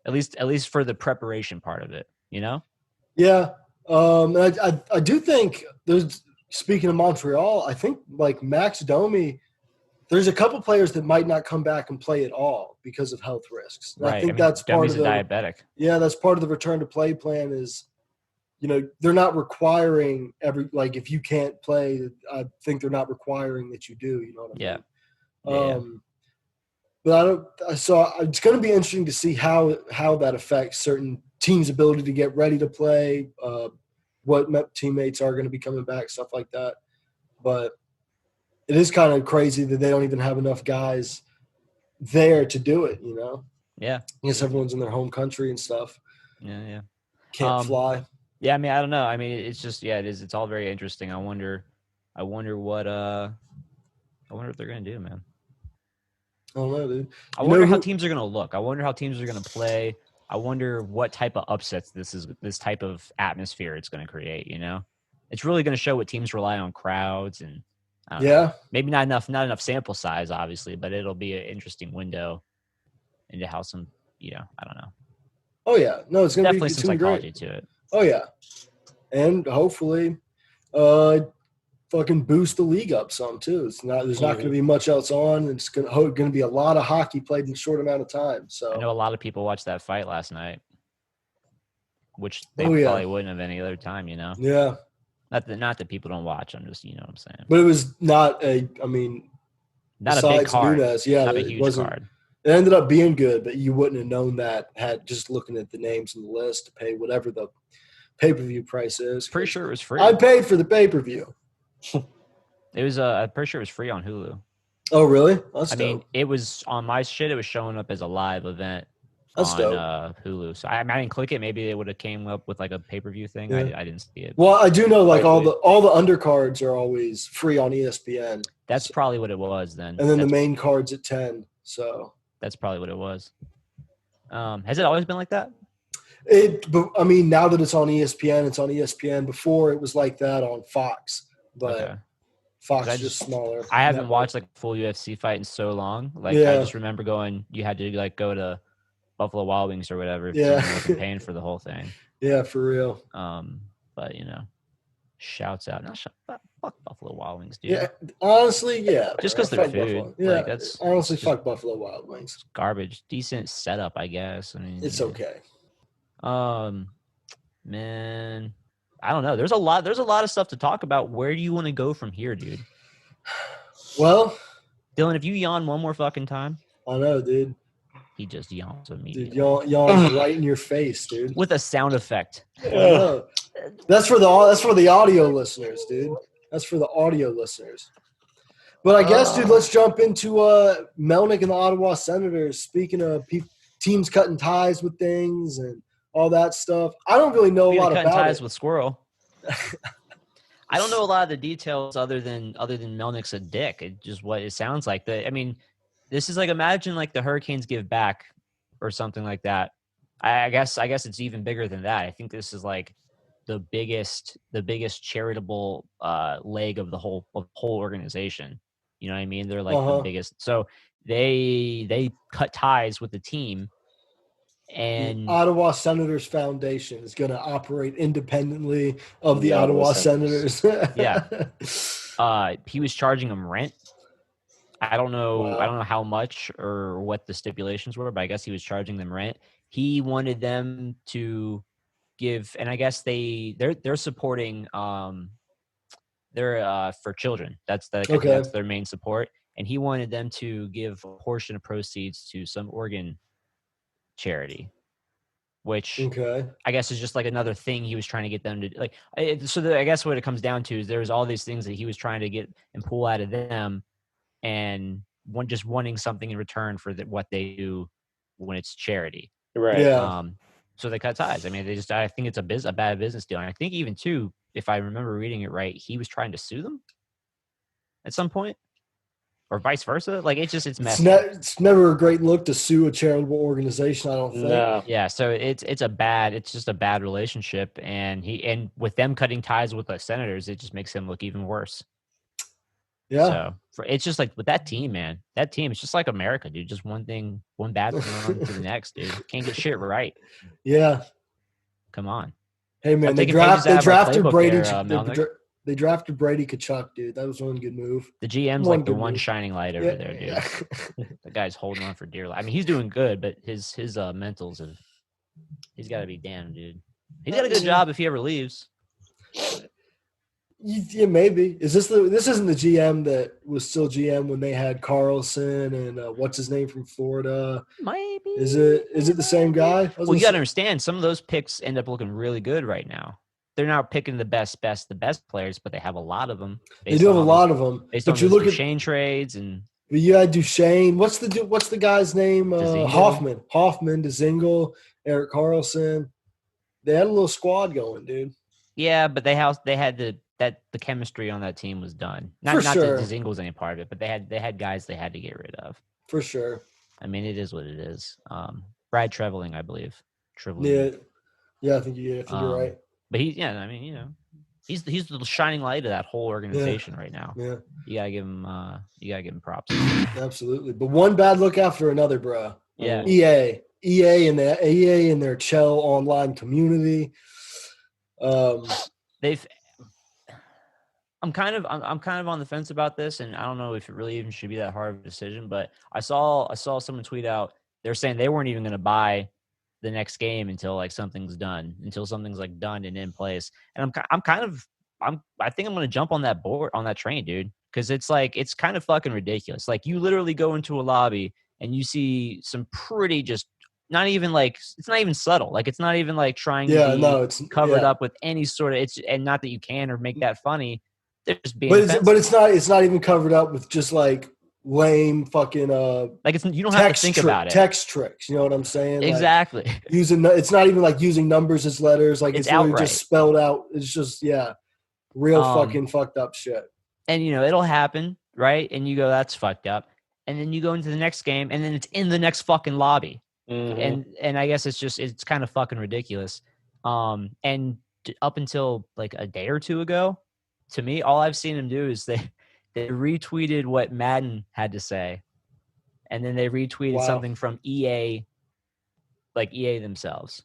[SPEAKER 2] At least for the preparation part of it, Yeah.
[SPEAKER 4] I do think there's, speaking of Montreal, I think like Max Domi, there's a couple players that might not come back and play at all because of health risks. And
[SPEAKER 2] right.
[SPEAKER 4] I think that's part of the
[SPEAKER 2] diabetic.
[SPEAKER 4] Yeah, that's part of the return to play plan is, they're not requiring if you can't play, I think they're not requiring that you do, you know what I mean? But so it's going to be interesting to see how that affects certain teams' ability to get ready to play, what teammates are going to be coming back, stuff like that. But it is kind of crazy that they don't even have enough guys there to do it,
[SPEAKER 2] Yeah.
[SPEAKER 4] I guess everyone's in their home country and stuff.
[SPEAKER 2] Yeah.
[SPEAKER 4] Can't fly.
[SPEAKER 2] Yeah, I mean, I don't know. I mean, it's just, it is. It's all very interesting. I wonder what they're going to do, man.
[SPEAKER 4] I don't know, dude.
[SPEAKER 2] I wonder how teams are going to look. I wonder how teams are going to play. I wonder what type of upsets this type of atmosphere it's going to create, It's really going to show what teams rely on crowds and I don't know. Maybe not enough sample size, obviously, but it'll be an interesting window into how some, I don't know.
[SPEAKER 4] Oh yeah, no, it's going to be
[SPEAKER 2] definitely some psychology to it.
[SPEAKER 4] Oh yeah, and hopefully, fucking boost the league up some too. There's not going to be much else on. It's going to be a lot of hockey played in a short amount of time. So
[SPEAKER 2] I know a lot of people watched that fight last night, which they probably wouldn't have any other time.
[SPEAKER 4] Yeah.
[SPEAKER 2] Not that people don't watch. I'm just, what I'm saying.
[SPEAKER 4] But it was not not
[SPEAKER 2] a big card.
[SPEAKER 4] Nunes,
[SPEAKER 2] not a huge card.
[SPEAKER 4] It ended up being good, but you wouldn't have known that had just looking at the names in the list to pay whatever the pay-per-view price is.
[SPEAKER 2] Pretty sure it was free.
[SPEAKER 4] I paid for the pay-per-view.
[SPEAKER 2] It was I'm pretty sure it was free on Hulu.
[SPEAKER 4] Oh, really? That's
[SPEAKER 2] dope. Mean, it was on my shit. It was showing up as a live event
[SPEAKER 4] That's
[SPEAKER 2] on
[SPEAKER 4] dope.
[SPEAKER 2] Hulu. So I didn't click it. Maybe they would have came up with like a pay-per-view thing.
[SPEAKER 4] Yeah.
[SPEAKER 2] I didn't see it.
[SPEAKER 4] Well, I do know like all
[SPEAKER 3] Likely.
[SPEAKER 4] the undercards are always free on ESPN.
[SPEAKER 2] That's
[SPEAKER 4] So-
[SPEAKER 2] probably what it was then.
[SPEAKER 4] and then the
[SPEAKER 2] That's,
[SPEAKER 4] main cards at 10. So
[SPEAKER 2] that's probably what it was. Has it always been like that?
[SPEAKER 4] but I mean, now that it's on ESPN, it's on ESPN. Before it was like that on Fox, but
[SPEAKER 2] Okay.
[SPEAKER 4] Fox
[SPEAKER 2] 'Cause I
[SPEAKER 4] is just
[SPEAKER 2] just-
[SPEAKER 4] smaller.
[SPEAKER 2] I haven't
[SPEAKER 4] network.
[SPEAKER 2] watched like a full UFC fight in so long. Like
[SPEAKER 4] Yeah.
[SPEAKER 2] I just remember you had to like go to Buffalo Wild Wings or whatever if
[SPEAKER 4] Yeah.
[SPEAKER 2] someone wasn't paying for the whole thing.
[SPEAKER 4] Yeah, for real.
[SPEAKER 2] But shouts out. Fuck Buffalo Wild Wings, dude.
[SPEAKER 4] Yeah, honestly, yeah.
[SPEAKER 2] Just
[SPEAKER 4] bro.
[SPEAKER 2] 'cause they're
[SPEAKER 4] Fuck
[SPEAKER 2] food,
[SPEAKER 4] Buffalo.
[SPEAKER 2] like,
[SPEAKER 4] Yeah,
[SPEAKER 2] that's
[SPEAKER 4] honestly,
[SPEAKER 2] just-
[SPEAKER 4] fuck Buffalo Wild Wings.
[SPEAKER 2] Garbage. Decent setup, I guess. I mean,
[SPEAKER 4] It's okay.
[SPEAKER 2] Man, I don't know. There's a lot of stuff to talk about. Where do you want to go from here, dude?
[SPEAKER 4] Well,
[SPEAKER 2] Dylan, if you yawn one more fucking time,
[SPEAKER 4] I know, dude.
[SPEAKER 2] he just yawns
[SPEAKER 4] Dude,
[SPEAKER 2] immediately
[SPEAKER 4] yawn right in your face, dude.
[SPEAKER 2] with a sound effect.
[SPEAKER 4] I know. That's for the audio listeners, dude. That's for the audio listeners. But I guess, dude, let's jump into Melnick and the Ottawa Senators. Speaking of teams cutting ties with things and all that stuff, I don't really know a lot
[SPEAKER 2] Cutting
[SPEAKER 4] about
[SPEAKER 2] ties
[SPEAKER 4] it.
[SPEAKER 2] with Squirrel. I don't know a lot of the details other than Melnick's a dick. It just what it sounds like. I mean, this is like imagine like the Hurricanes give back or something like that. I guess it's even bigger than that. I think this is like the biggest charitable leg of the whole organization. You know what I mean? They're like the biggest. So they cut ties with the team. And
[SPEAKER 4] the Ottawa Senators Foundation is going to operate independently of the
[SPEAKER 3] The
[SPEAKER 4] Ottawa
[SPEAKER 3] Ottawa
[SPEAKER 4] Senators.
[SPEAKER 2] Yeah. He was charging them rent. I don't know.
[SPEAKER 4] Wow.
[SPEAKER 2] I don't know how much or what the stipulations were, but I guess he was charging them rent. He wanted them to give, and I guess they're supporting. They're for children. I think that's their main support. And he wanted them to give a portion of proceeds to some organ charity, which I guess is just like another thing he was trying to get them to like. I guess what it comes down to is there's all these things that he was trying to get and pull out of them, and just wanting something in return for what they do when it's charity.
[SPEAKER 3] Right.
[SPEAKER 4] Yeah.
[SPEAKER 2] So they cut ties. I mean, I think it's a bad business deal. And I think even too, if I remember reading it right, he was trying to sue them at some point. Or vice versa. Like it's messy.
[SPEAKER 4] It's never a great look to sue a charitable organization, I don't think.
[SPEAKER 3] No.
[SPEAKER 2] Yeah, so it's just a bad relationship, and with them cutting ties with the Senators, it just makes him look even worse.
[SPEAKER 4] Yeah.
[SPEAKER 2] So it's just like with that team, man. That team, it's just like America, dude. Just one bad thing to the next, dude. Can't get shit right.
[SPEAKER 4] Yeah.
[SPEAKER 2] Come on.
[SPEAKER 4] Hey man, they drafted Brady. They drafted Brady Tkachuk, dude. That was one good move.
[SPEAKER 2] The GM's like the one shining light over there, dude.
[SPEAKER 4] Yeah.
[SPEAKER 2] The guy's holding on for dear life. I mean, he's doing good, but his mentals he's got to be damned, dude. He's got a good job if he ever leaves.
[SPEAKER 4] Yeah, maybe. This isn't the GM that was still GM when they had Carlson and what's his name from Florida?
[SPEAKER 2] Maybe.
[SPEAKER 4] Is it the same guy?
[SPEAKER 2] Well, you got to understand, some of those picks end up looking really good right now. They're not picking the best players, but they have a lot of them.
[SPEAKER 4] They do have a lot of them.
[SPEAKER 2] But you look at Duchesne trades and
[SPEAKER 4] you had Duchesne. What's the guy's name? Hoffman, DeZingle, Erik Karlsson. They had a little squad going, dude.
[SPEAKER 2] Yeah, but they had the chemistry on that team was done. Not that DeZingle was any part of it, but they had guys they had to get rid of.
[SPEAKER 4] For sure.
[SPEAKER 2] I mean, it is what it is. Brad Treveling, I believe.
[SPEAKER 4] Yeah, I think you're right.
[SPEAKER 2] But he's the shining light of that whole organization right now.
[SPEAKER 4] Yeah,
[SPEAKER 2] you gotta give him props.
[SPEAKER 4] Absolutely, but one bad look after another, bro.
[SPEAKER 2] Yeah,
[SPEAKER 4] EA and their Chell online community.
[SPEAKER 2] I'm kind of on the fence about this, and I don't know if it really even should be that hard of a decision. But I saw someone tweet out they're saying they weren't even going to buy the next game until like something's done, like done and in place. And I think I'm going to jump on that train, dude, because it's kind of fucking ridiculous. Like you literally go into a lobby and you see some pretty just not even like it's not even subtle. Like it's not even like trying to be covered up with any sort of and not that you can or make that funny. They're just being
[SPEAKER 4] but it's not even covered up with just like lame fucking
[SPEAKER 2] Like you don't have to think about it.
[SPEAKER 4] text tricks. You know what I'm saying?
[SPEAKER 2] Exactly.
[SPEAKER 4] Like it's not even like using numbers as letters. Like
[SPEAKER 2] It's
[SPEAKER 4] it's literally
[SPEAKER 2] outright.
[SPEAKER 4] just spelled out. It's just real
[SPEAKER 2] Um,
[SPEAKER 4] fucking fucked up shit.
[SPEAKER 2] And it'll happen, right? And you go, that's fucked up. And then you go into the next game, and then it's in the next fucking lobby.
[SPEAKER 3] Mhm.
[SPEAKER 2] And I guess it's kind of fucking ridiculous. And up until like a day or two ago, to me, all I've seen them do is they retweeted what Madden had to say, and then they retweeted
[SPEAKER 4] Wow.
[SPEAKER 2] something from EA, like EA themselves.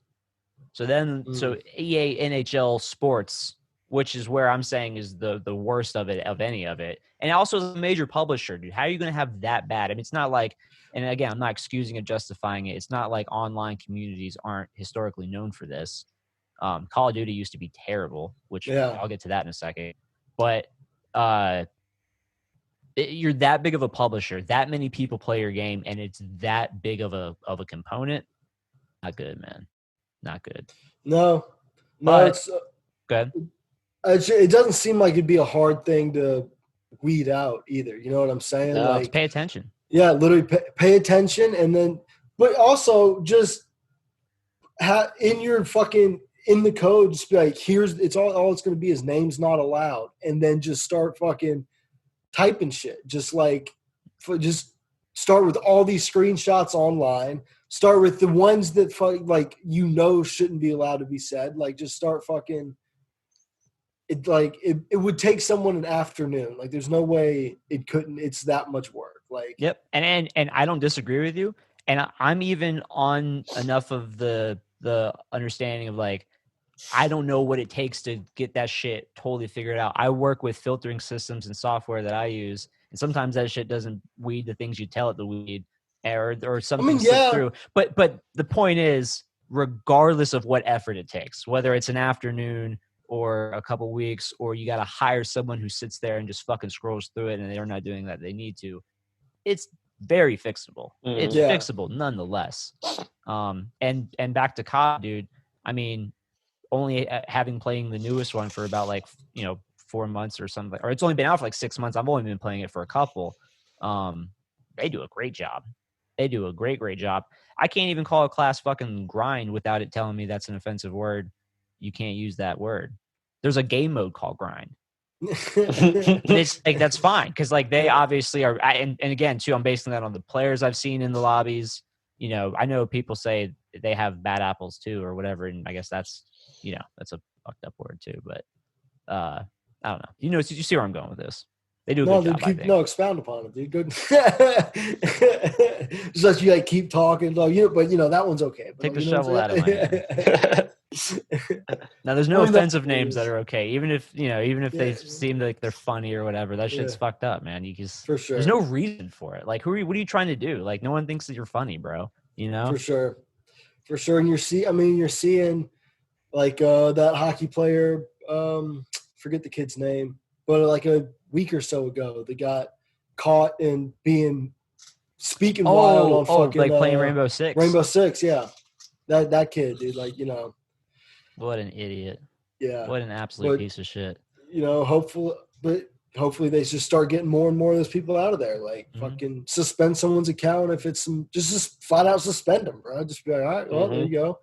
[SPEAKER 2] So then, so EA NHL Sports, which is where I'm saying is the worst of it, of any of it. And also as a major publisher, dude, how are you going to have that bad? I mean, it's not like, and again, I'm not excusing and justifying it. It's not like online communities aren't historically known for this. Call of Duty used to be terrible, which I'll get to that in a second. But you're that big of a publisher, that many people play your game, and it's that big of a component. Not good, man. Not good.
[SPEAKER 4] No,
[SPEAKER 2] But,
[SPEAKER 4] it's
[SPEAKER 2] good.
[SPEAKER 4] it doesn't seem like it'd be a hard thing to weed out either. You know what I'm saying?
[SPEAKER 3] No.
[SPEAKER 2] Just pay attention.
[SPEAKER 4] Yeah, literally pay attention, and then, but also just in your fucking in the code, just be like, here's it's all it's going to be is names not allowed, and then just start fucking typing shit. Just like, just start with all these screenshots online. Start with the ones that shouldn't be allowed to be said. Like, just start fucking. It would take someone an afternoon. Like, there's no way it couldn't. It's that much work. Like,
[SPEAKER 2] Yep. And I don't disagree with you. And I'm even on enough of the understanding of like, I don't know what it takes to get that shit totally figured out. I work with filtering systems and software that I use, and sometimes that shit doesn't weed the things you tell it to weed, or something slip through. But the point is, regardless of what effort it takes, whether it's an afternoon or a couple weeks, or you got to hire someone who sits there and just fucking scrolls through it, and they're not doing that they need to, it's very fixable. It's fixable nonetheless. And back to COD, dude. I mean, only having playing the newest one for about 4 months or something, or it's only been out for like 6 months. I've only been playing it for a couple. They do a great job. They do a great job. I can't even call a class fucking grind without it telling me that's an offensive word. You can't use that word. There's a game mode called grind. And it's like, that's fine. Cause like they obviously are. And again, too, I'm basing that on the players I've seen in the lobbies. I know people say they have bad apples too, or whatever. And I guess that's a fucked up word too, but I don't know. You see where I'm going with this. They do a good job, I think.
[SPEAKER 4] No, expound upon it, dude. Good. Just let you keep talking, but that one's okay. But,
[SPEAKER 2] take the shovel out of my hand. Now, there's no offensive names that are okay, even if they seem like they're funny or whatever. That shit's fucked up, man. You just
[SPEAKER 4] for sure.
[SPEAKER 2] There's no reason for it. Like, what are you trying to do? Like, no one thinks that you're funny, bro.
[SPEAKER 4] For sure. And you're seeing like that hockey player. Forget the kid's name, but like a week or so ago, they got caught in speaking wild on fucking
[SPEAKER 2] like playing Rainbow Six.
[SPEAKER 4] Rainbow Six, yeah. That kid, dude,
[SPEAKER 2] What an idiot.
[SPEAKER 4] Yeah.
[SPEAKER 2] What an absolute piece of shit.
[SPEAKER 4] Hopefully they just start getting more and more of those people out of there. Like, fucking suspend someone's account if it's just flat out suspend them, bro. Just be like, all right, well, there you go.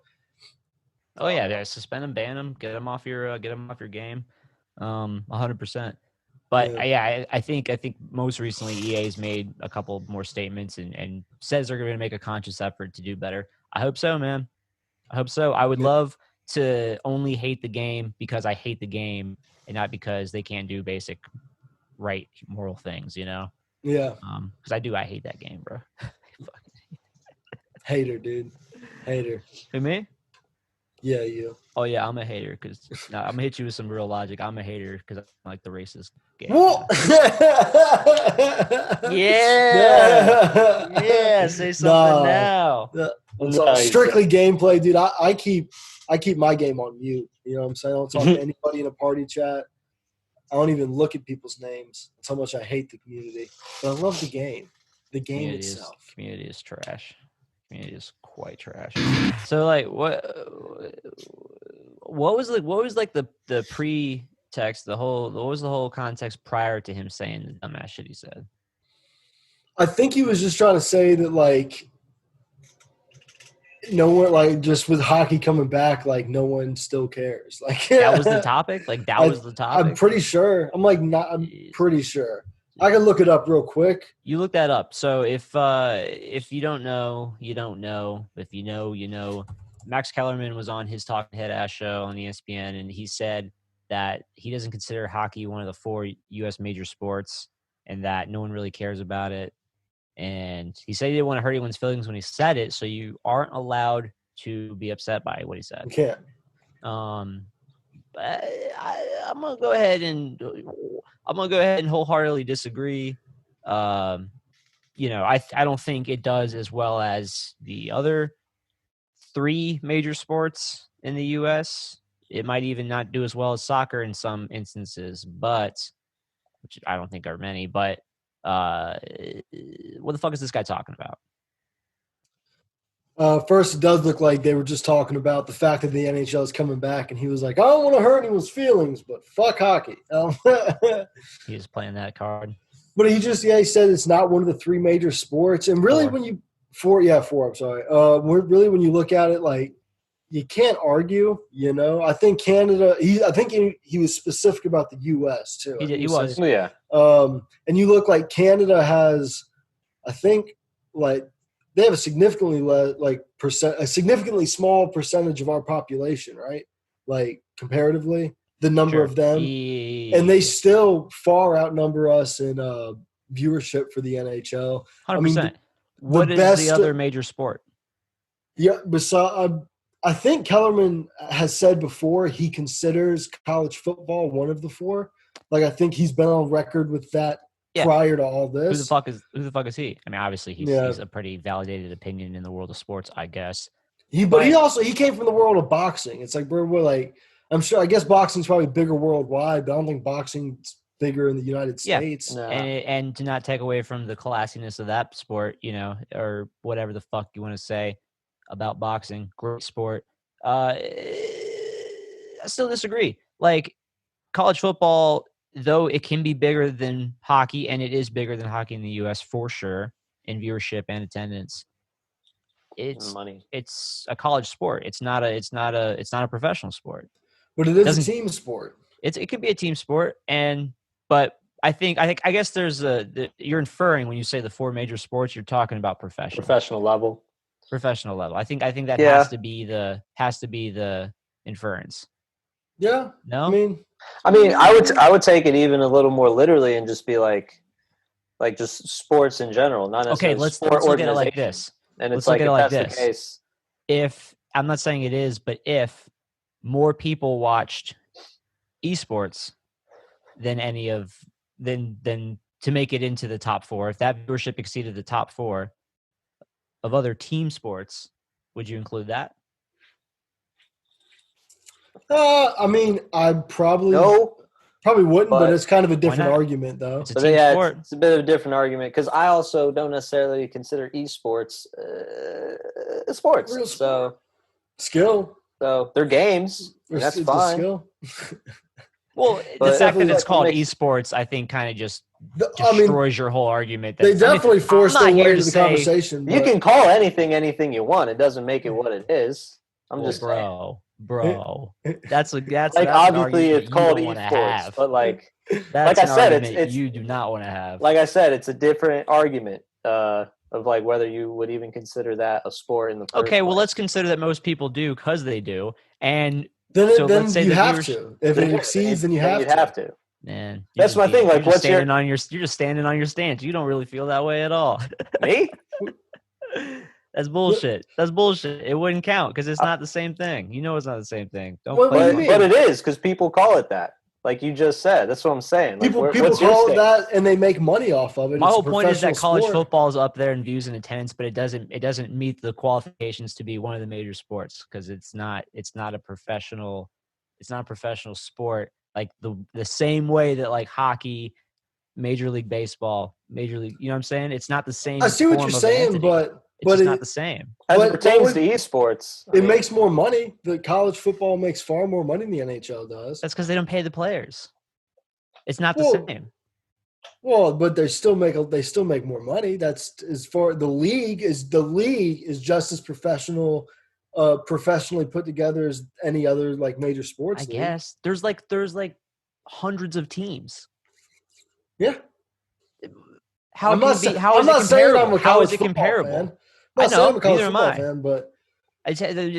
[SPEAKER 2] Oh yeah, suspend them, ban them, get them off your game. 100%. But I think most recently EA's made a couple more statements and says they're going to make a conscious effort to do better. I hope so, man. I hope so. I would love to only hate the game because I hate the game and not because they can't do basic right moral things,
[SPEAKER 4] Yeah.
[SPEAKER 2] Because I hate that game, bro.
[SPEAKER 4] Hater, dude. Hater.
[SPEAKER 2] Who, me?
[SPEAKER 4] Yeah, you.
[SPEAKER 2] Oh yeah, I'm a hater because I'm gonna hit you with some real logic. I'm a hater because I like the racist game. Yeah. Say something now.
[SPEAKER 4] Strictly gameplay, dude. I keep my game on mute. You know what I'm saying? I don't talk to anybody in a party chat. I don't even look at people's names. That's how much I hate the community. But I love the game. The game itself.
[SPEAKER 2] Community is trash. Community is quite trash. So like, what was the pretext? What was the whole context prior to him saying the dumbass shit he said?
[SPEAKER 4] I think he was just trying to say that, like, no one, like, just with hockey coming back, like, no one still cares. Like,
[SPEAKER 2] That was the topic. Like that was the topic.
[SPEAKER 4] I'm pretty sure. I'm
[SPEAKER 2] Jeez.
[SPEAKER 4] pretty sure. I can look it up real quick.
[SPEAKER 2] You look that up. So if you don't know, you don't know. If you know, you know. Max Kellerman was on his Talking Head Ass show on ESPN, and he said that he doesn't consider hockey one of the 4 U.S. major sports, and that no one really cares about it. And he said he didn't want to hurt anyone's feelings when he said it, so you aren't allowed to be upset by what he said.
[SPEAKER 4] You can't.
[SPEAKER 2] But I'm gonna go ahead and wholeheartedly disagree. I don't think it does as well as the other 3 major sports in the U.S. It might even not do as well as soccer in some instances, which I don't think are many. But what the fuck is this guy talking about?
[SPEAKER 4] First, it does look like they were just talking about the fact that the NHL is coming back, and he was like, I don't want to hurt anyone's feelings, but fuck hockey.
[SPEAKER 2] He was playing that card.
[SPEAKER 4] But he said it's not one of the 3 major sports. And really,
[SPEAKER 2] 4.
[SPEAKER 4] four, I'm sorry. Really, when you look at it, like, you can't argue, you know. I think Canada, I think he was specific about the U.S. too.
[SPEAKER 2] He was.
[SPEAKER 3] Yeah.
[SPEAKER 4] And you look like Canada has, I think, like, they have a significantly significantly small percentage of our population, right? Like, comparatively, the number of them, and they still far outnumber us in viewership for the NHL.
[SPEAKER 2] 100%.
[SPEAKER 4] I mean,
[SPEAKER 2] what is the other major sport?
[SPEAKER 4] Yeah, I think Kellerman has said before he considers college football one of the 4. Like, I think he's been on record with that prior to all this.
[SPEAKER 2] Who the fuck is he? I mean, obviously he's a pretty validated opinion in the world of sports, I guess.
[SPEAKER 4] He came from the world of boxing. It's like we're like, I guess boxing's probably bigger worldwide, but I don't think boxing's bigger in the United States.
[SPEAKER 3] No.
[SPEAKER 2] And to not take away from the classiness of that sport, or whatever the fuck you want to say about boxing, great sport. I still disagree. Like, college football, though it can be bigger than hockey, and it is bigger than hockey in the U.S. for sure in viewership and attendance. It's a college sport. It's not a professional sport.
[SPEAKER 4] But it is a team sport.
[SPEAKER 2] It could be a team sport, but I guess you're inferring when you say the 4 major sports, you're talking about professional
[SPEAKER 3] level.
[SPEAKER 2] Professional level. I think that has to be the inference.
[SPEAKER 4] Yeah.
[SPEAKER 2] No.
[SPEAKER 3] I mean, I would take it even a little more literally and just be like just sports in general, not necessarily.
[SPEAKER 2] Okay, let's
[SPEAKER 3] sport
[SPEAKER 2] look at it like this.
[SPEAKER 3] And it's like, if that's the case.
[SPEAKER 2] If I'm not saying it is, but if more people watched esports than to make it into the top 4, if that viewership exceeded the top 4 of other team sports, would you include that?
[SPEAKER 4] I mean, I probably wouldn't, but it's kind of a different argument, though.
[SPEAKER 2] It's a team sport.
[SPEAKER 3] It's a bit of a different argument because I also don't necessarily consider esports sports.
[SPEAKER 4] Real
[SPEAKER 3] sport.
[SPEAKER 4] Skill.
[SPEAKER 3] So they're games. That's fine.
[SPEAKER 4] Skill.
[SPEAKER 2] Well, the fact that it's called esports, I think, kind of just destroys your whole argument.
[SPEAKER 4] They definitely forced their way into the conversation.
[SPEAKER 3] You can call anything you want. It doesn't make it what it is.
[SPEAKER 2] Bro. That's
[SPEAKER 3] obviously it's called esports, but like I said, it's
[SPEAKER 2] you do not want to have.
[SPEAKER 3] Like I said, it's a different argument of like whether you would even consider that a sport in the first place.
[SPEAKER 2] Well, let's consider that most people do because they do, and
[SPEAKER 4] then you have to. If it exceeds, then you have to.
[SPEAKER 2] Man,
[SPEAKER 3] that's my thing. Like,
[SPEAKER 2] you're just standing on your stance. You don't really feel that way at all.
[SPEAKER 3] Me?
[SPEAKER 2] That's bullshit. It wouldn't count because it's not the same thing. You know it's not the same thing.
[SPEAKER 3] But it is because people call it that. Like you just said. That's what I'm saying. Like,
[SPEAKER 4] people call it that and they make money off of it.
[SPEAKER 2] My whole point is that college football is up there in views and attendance, but it doesn't meet the qualifications to be one of the major sports because it's not a professional sport like the same way that like hockey, Major League Baseball, Major League, you know what I'm saying? It's not the same.
[SPEAKER 4] I see what you're saying, but
[SPEAKER 2] it's not the same.
[SPEAKER 3] As it pertains to esports,
[SPEAKER 4] it makes more money. The college football makes far more money than the NHL does.
[SPEAKER 2] That's because they don't pay the players. It's not the same.
[SPEAKER 4] Well, but they still make more money. That's as far the league is just as professionally put together as any other like major sports
[SPEAKER 2] I
[SPEAKER 4] league.
[SPEAKER 2] guess there's like hundreds of teams.
[SPEAKER 4] Yeah.
[SPEAKER 2] How
[SPEAKER 4] I'm
[SPEAKER 2] can
[SPEAKER 4] not
[SPEAKER 2] it be?
[SPEAKER 4] saying
[SPEAKER 2] How is
[SPEAKER 4] I'm
[SPEAKER 2] it
[SPEAKER 4] not saying
[SPEAKER 2] comparable?
[SPEAKER 4] I'm a
[SPEAKER 2] How
[SPEAKER 4] college
[SPEAKER 2] is it
[SPEAKER 4] football
[SPEAKER 2] comparable?
[SPEAKER 4] fan.
[SPEAKER 2] I
[SPEAKER 4] I'm not saying I'm
[SPEAKER 2] know.
[SPEAKER 4] a college
[SPEAKER 2] Neither am
[SPEAKER 4] football
[SPEAKER 2] I.
[SPEAKER 4] fan, but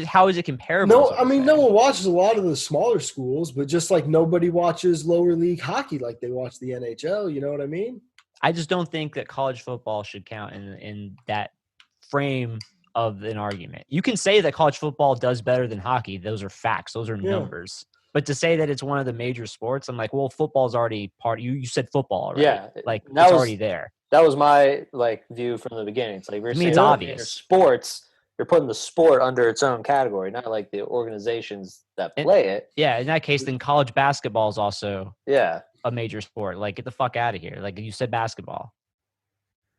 [SPEAKER 2] How is it comparable?
[SPEAKER 4] no,
[SPEAKER 2] is what
[SPEAKER 4] I
[SPEAKER 2] I'm
[SPEAKER 4] mean, no
[SPEAKER 2] saying.
[SPEAKER 4] one watches a lot of the smaller schools, but just like nobody watches lower league hockey like they watch the NHL. You know what I mean?
[SPEAKER 2] I just don't think that college football should count in that frame of an argument. You can say that college football does better than hockey. Those are facts. Those are
[SPEAKER 4] Yeah.
[SPEAKER 2] numbers. But to say that it's one of the major sports, I'm like, well, football's already part. You said football already.
[SPEAKER 3] Yeah,
[SPEAKER 2] Like
[SPEAKER 3] that
[SPEAKER 2] it's
[SPEAKER 3] was-
[SPEAKER 2] already there.
[SPEAKER 3] That was my like view from the beginning. It's like we're
[SPEAKER 2] To me,
[SPEAKER 3] saying
[SPEAKER 2] it's
[SPEAKER 3] like,
[SPEAKER 2] obvious.
[SPEAKER 3] your sports. You're putting the sport under its own category, not like the organizations that
[SPEAKER 2] And-
[SPEAKER 3] play it.
[SPEAKER 2] Yeah, in that case, then college basketball is also
[SPEAKER 3] Yeah,
[SPEAKER 2] a major sport. Like, get the fuck out of here. Like you said, basketball.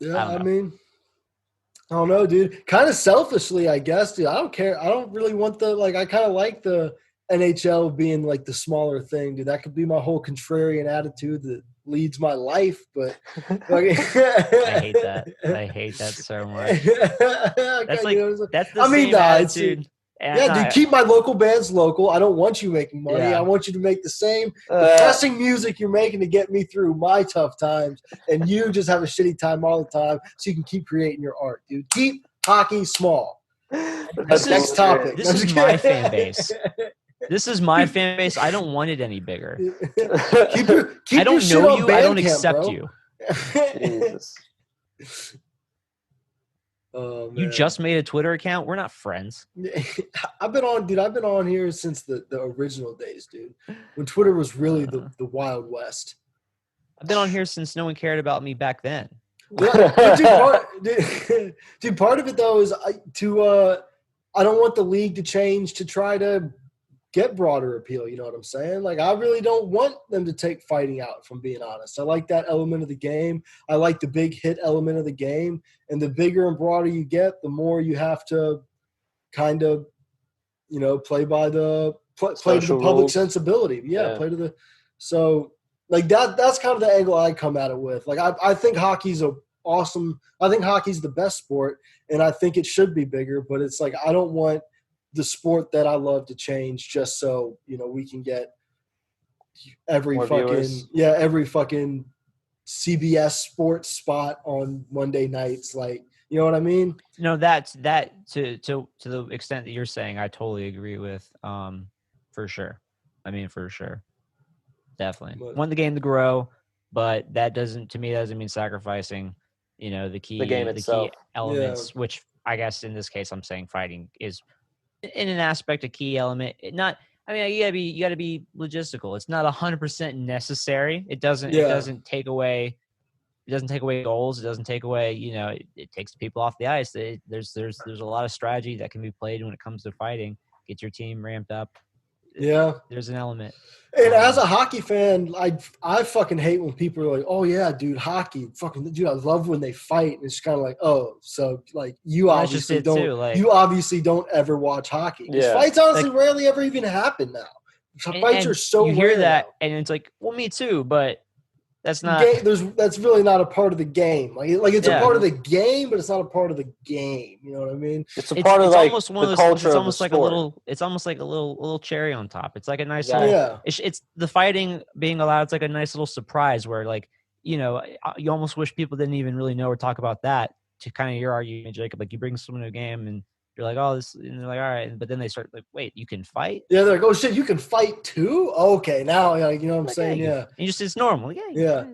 [SPEAKER 4] Yeah,
[SPEAKER 2] I don't know.
[SPEAKER 4] mean, I don't know, dude. Kind of selfishly, I guess, dude. I don't care. I don't really want I kind of like the NHL being like the smaller thing, dude. That could be my whole contrarian attitude that leads my life, but
[SPEAKER 2] I hate that. I hate that so much. That's like that's the same attitude.
[SPEAKER 4] Yeah, dude, keep my local bands local. I don't want you making money.
[SPEAKER 2] Yeah.
[SPEAKER 4] I want you to make the same
[SPEAKER 3] Uh,
[SPEAKER 4] depressing music you're making to get me through my tough times, and you just have a shitty time all the time so you can keep creating your art, dude. Keep hockey small.
[SPEAKER 3] that's
[SPEAKER 4] Next topic.
[SPEAKER 2] This
[SPEAKER 4] I'm
[SPEAKER 2] is
[SPEAKER 4] just
[SPEAKER 2] my
[SPEAKER 4] kidding.
[SPEAKER 2] fan base. This is my fan base. I don't want it any bigger.
[SPEAKER 4] keep your
[SPEAKER 2] I don't
[SPEAKER 4] shit
[SPEAKER 2] know
[SPEAKER 4] on
[SPEAKER 2] you. I don't
[SPEAKER 4] Bandcamp,
[SPEAKER 2] accept
[SPEAKER 4] bro.
[SPEAKER 2] you.
[SPEAKER 3] Jesus.
[SPEAKER 4] Oh,
[SPEAKER 2] You
[SPEAKER 4] man.
[SPEAKER 2] just made a Twitter account. We're not friends.
[SPEAKER 4] I've been on here since the original days, dude. When Twitter was really the Wild West.
[SPEAKER 2] I've been on here since no one cared about me back then.
[SPEAKER 4] Yeah, but dude, part of it though is I don't want the league to change to try to get broader appeal. You know what I'm saying? Like, I really don't want them to take fighting out, if I'm being honest. I like that element of the game. I like the big hit element of the game. And the bigger and broader you get, the more you have to kind of, play by the play to the
[SPEAKER 3] Social
[SPEAKER 4] public
[SPEAKER 3] rules.
[SPEAKER 4] sensibility. Yeah,
[SPEAKER 3] Yeah.
[SPEAKER 4] play to the so like that's kind of the angle I come at it with. Like, I think hockey's awesome. I think hockey's the best sport, and I think it should be bigger. But it's like I don't want the sport that I love to change just so we can get every
[SPEAKER 3] More viewers.
[SPEAKER 4] fucking CBS sports spot on Monday nights. Like, you know what I mean?
[SPEAKER 2] No, that to the extent that you're saying, I totally agree with. For sure. I mean, for sure, definitely
[SPEAKER 4] But-
[SPEAKER 2] want the game to grow, but that doesn't mean sacrificing, the key
[SPEAKER 3] game itself.
[SPEAKER 2] key elements. Which I guess in this case, I'm saying fighting is in an aspect a key element. You gotta be logistical. It's not 100% necessary. It doesn't take away goals. It doesn't take away, it takes people off the ice. There's a lot of strategy that can be played when it comes to fighting. Get your team ramped up.
[SPEAKER 4] Yeah.
[SPEAKER 2] There's an element.
[SPEAKER 4] And as a hockey fan, I fucking hate when people are like, "Oh yeah, dude, hockey, fucking dude, I love when they fight." And it's kind of like, "Oh, so like you
[SPEAKER 2] Well, that's just
[SPEAKER 4] obviously
[SPEAKER 2] it
[SPEAKER 4] don't,
[SPEAKER 2] too, like-
[SPEAKER 4] you obviously don't ever watch hockey. 'Cause
[SPEAKER 3] Yeah.
[SPEAKER 4] fights honestly rarely ever even happen now. Fights are so
[SPEAKER 2] you hear
[SPEAKER 4] rare
[SPEAKER 2] that,
[SPEAKER 4] now.
[SPEAKER 2] and it's like, well, me too, but that's not.
[SPEAKER 4] That's really not a part of the game. Like it's
[SPEAKER 2] Yeah.
[SPEAKER 4] a part of the game, but it's not a part of the game. You know what I mean?
[SPEAKER 3] It's a part of
[SPEAKER 2] it's
[SPEAKER 3] like
[SPEAKER 2] almost one
[SPEAKER 3] the
[SPEAKER 2] of those things.
[SPEAKER 3] culture
[SPEAKER 2] It's
[SPEAKER 3] of
[SPEAKER 2] almost
[SPEAKER 3] the
[SPEAKER 2] like
[SPEAKER 3] sport.
[SPEAKER 2] it's almost like a little cherry on top. It's like a nice
[SPEAKER 3] Exactly.
[SPEAKER 2] little.
[SPEAKER 4] Yeah.
[SPEAKER 2] It's the fighting being allowed. It's like a nice little surprise where, like, you almost wish people didn't even really know or talk about that. To kind of your argument, Jacob, like you bring someone to a game and you're like, oh, this, and they're like, all right, but then they start like, wait, you can fight?
[SPEAKER 4] Yeah, they're like, "Oh shit, you can fight too?" Okay, now you know what I'm
[SPEAKER 2] Like,
[SPEAKER 4] saying?
[SPEAKER 2] yeah. And just it's normal. Yeah.
[SPEAKER 4] Yeah.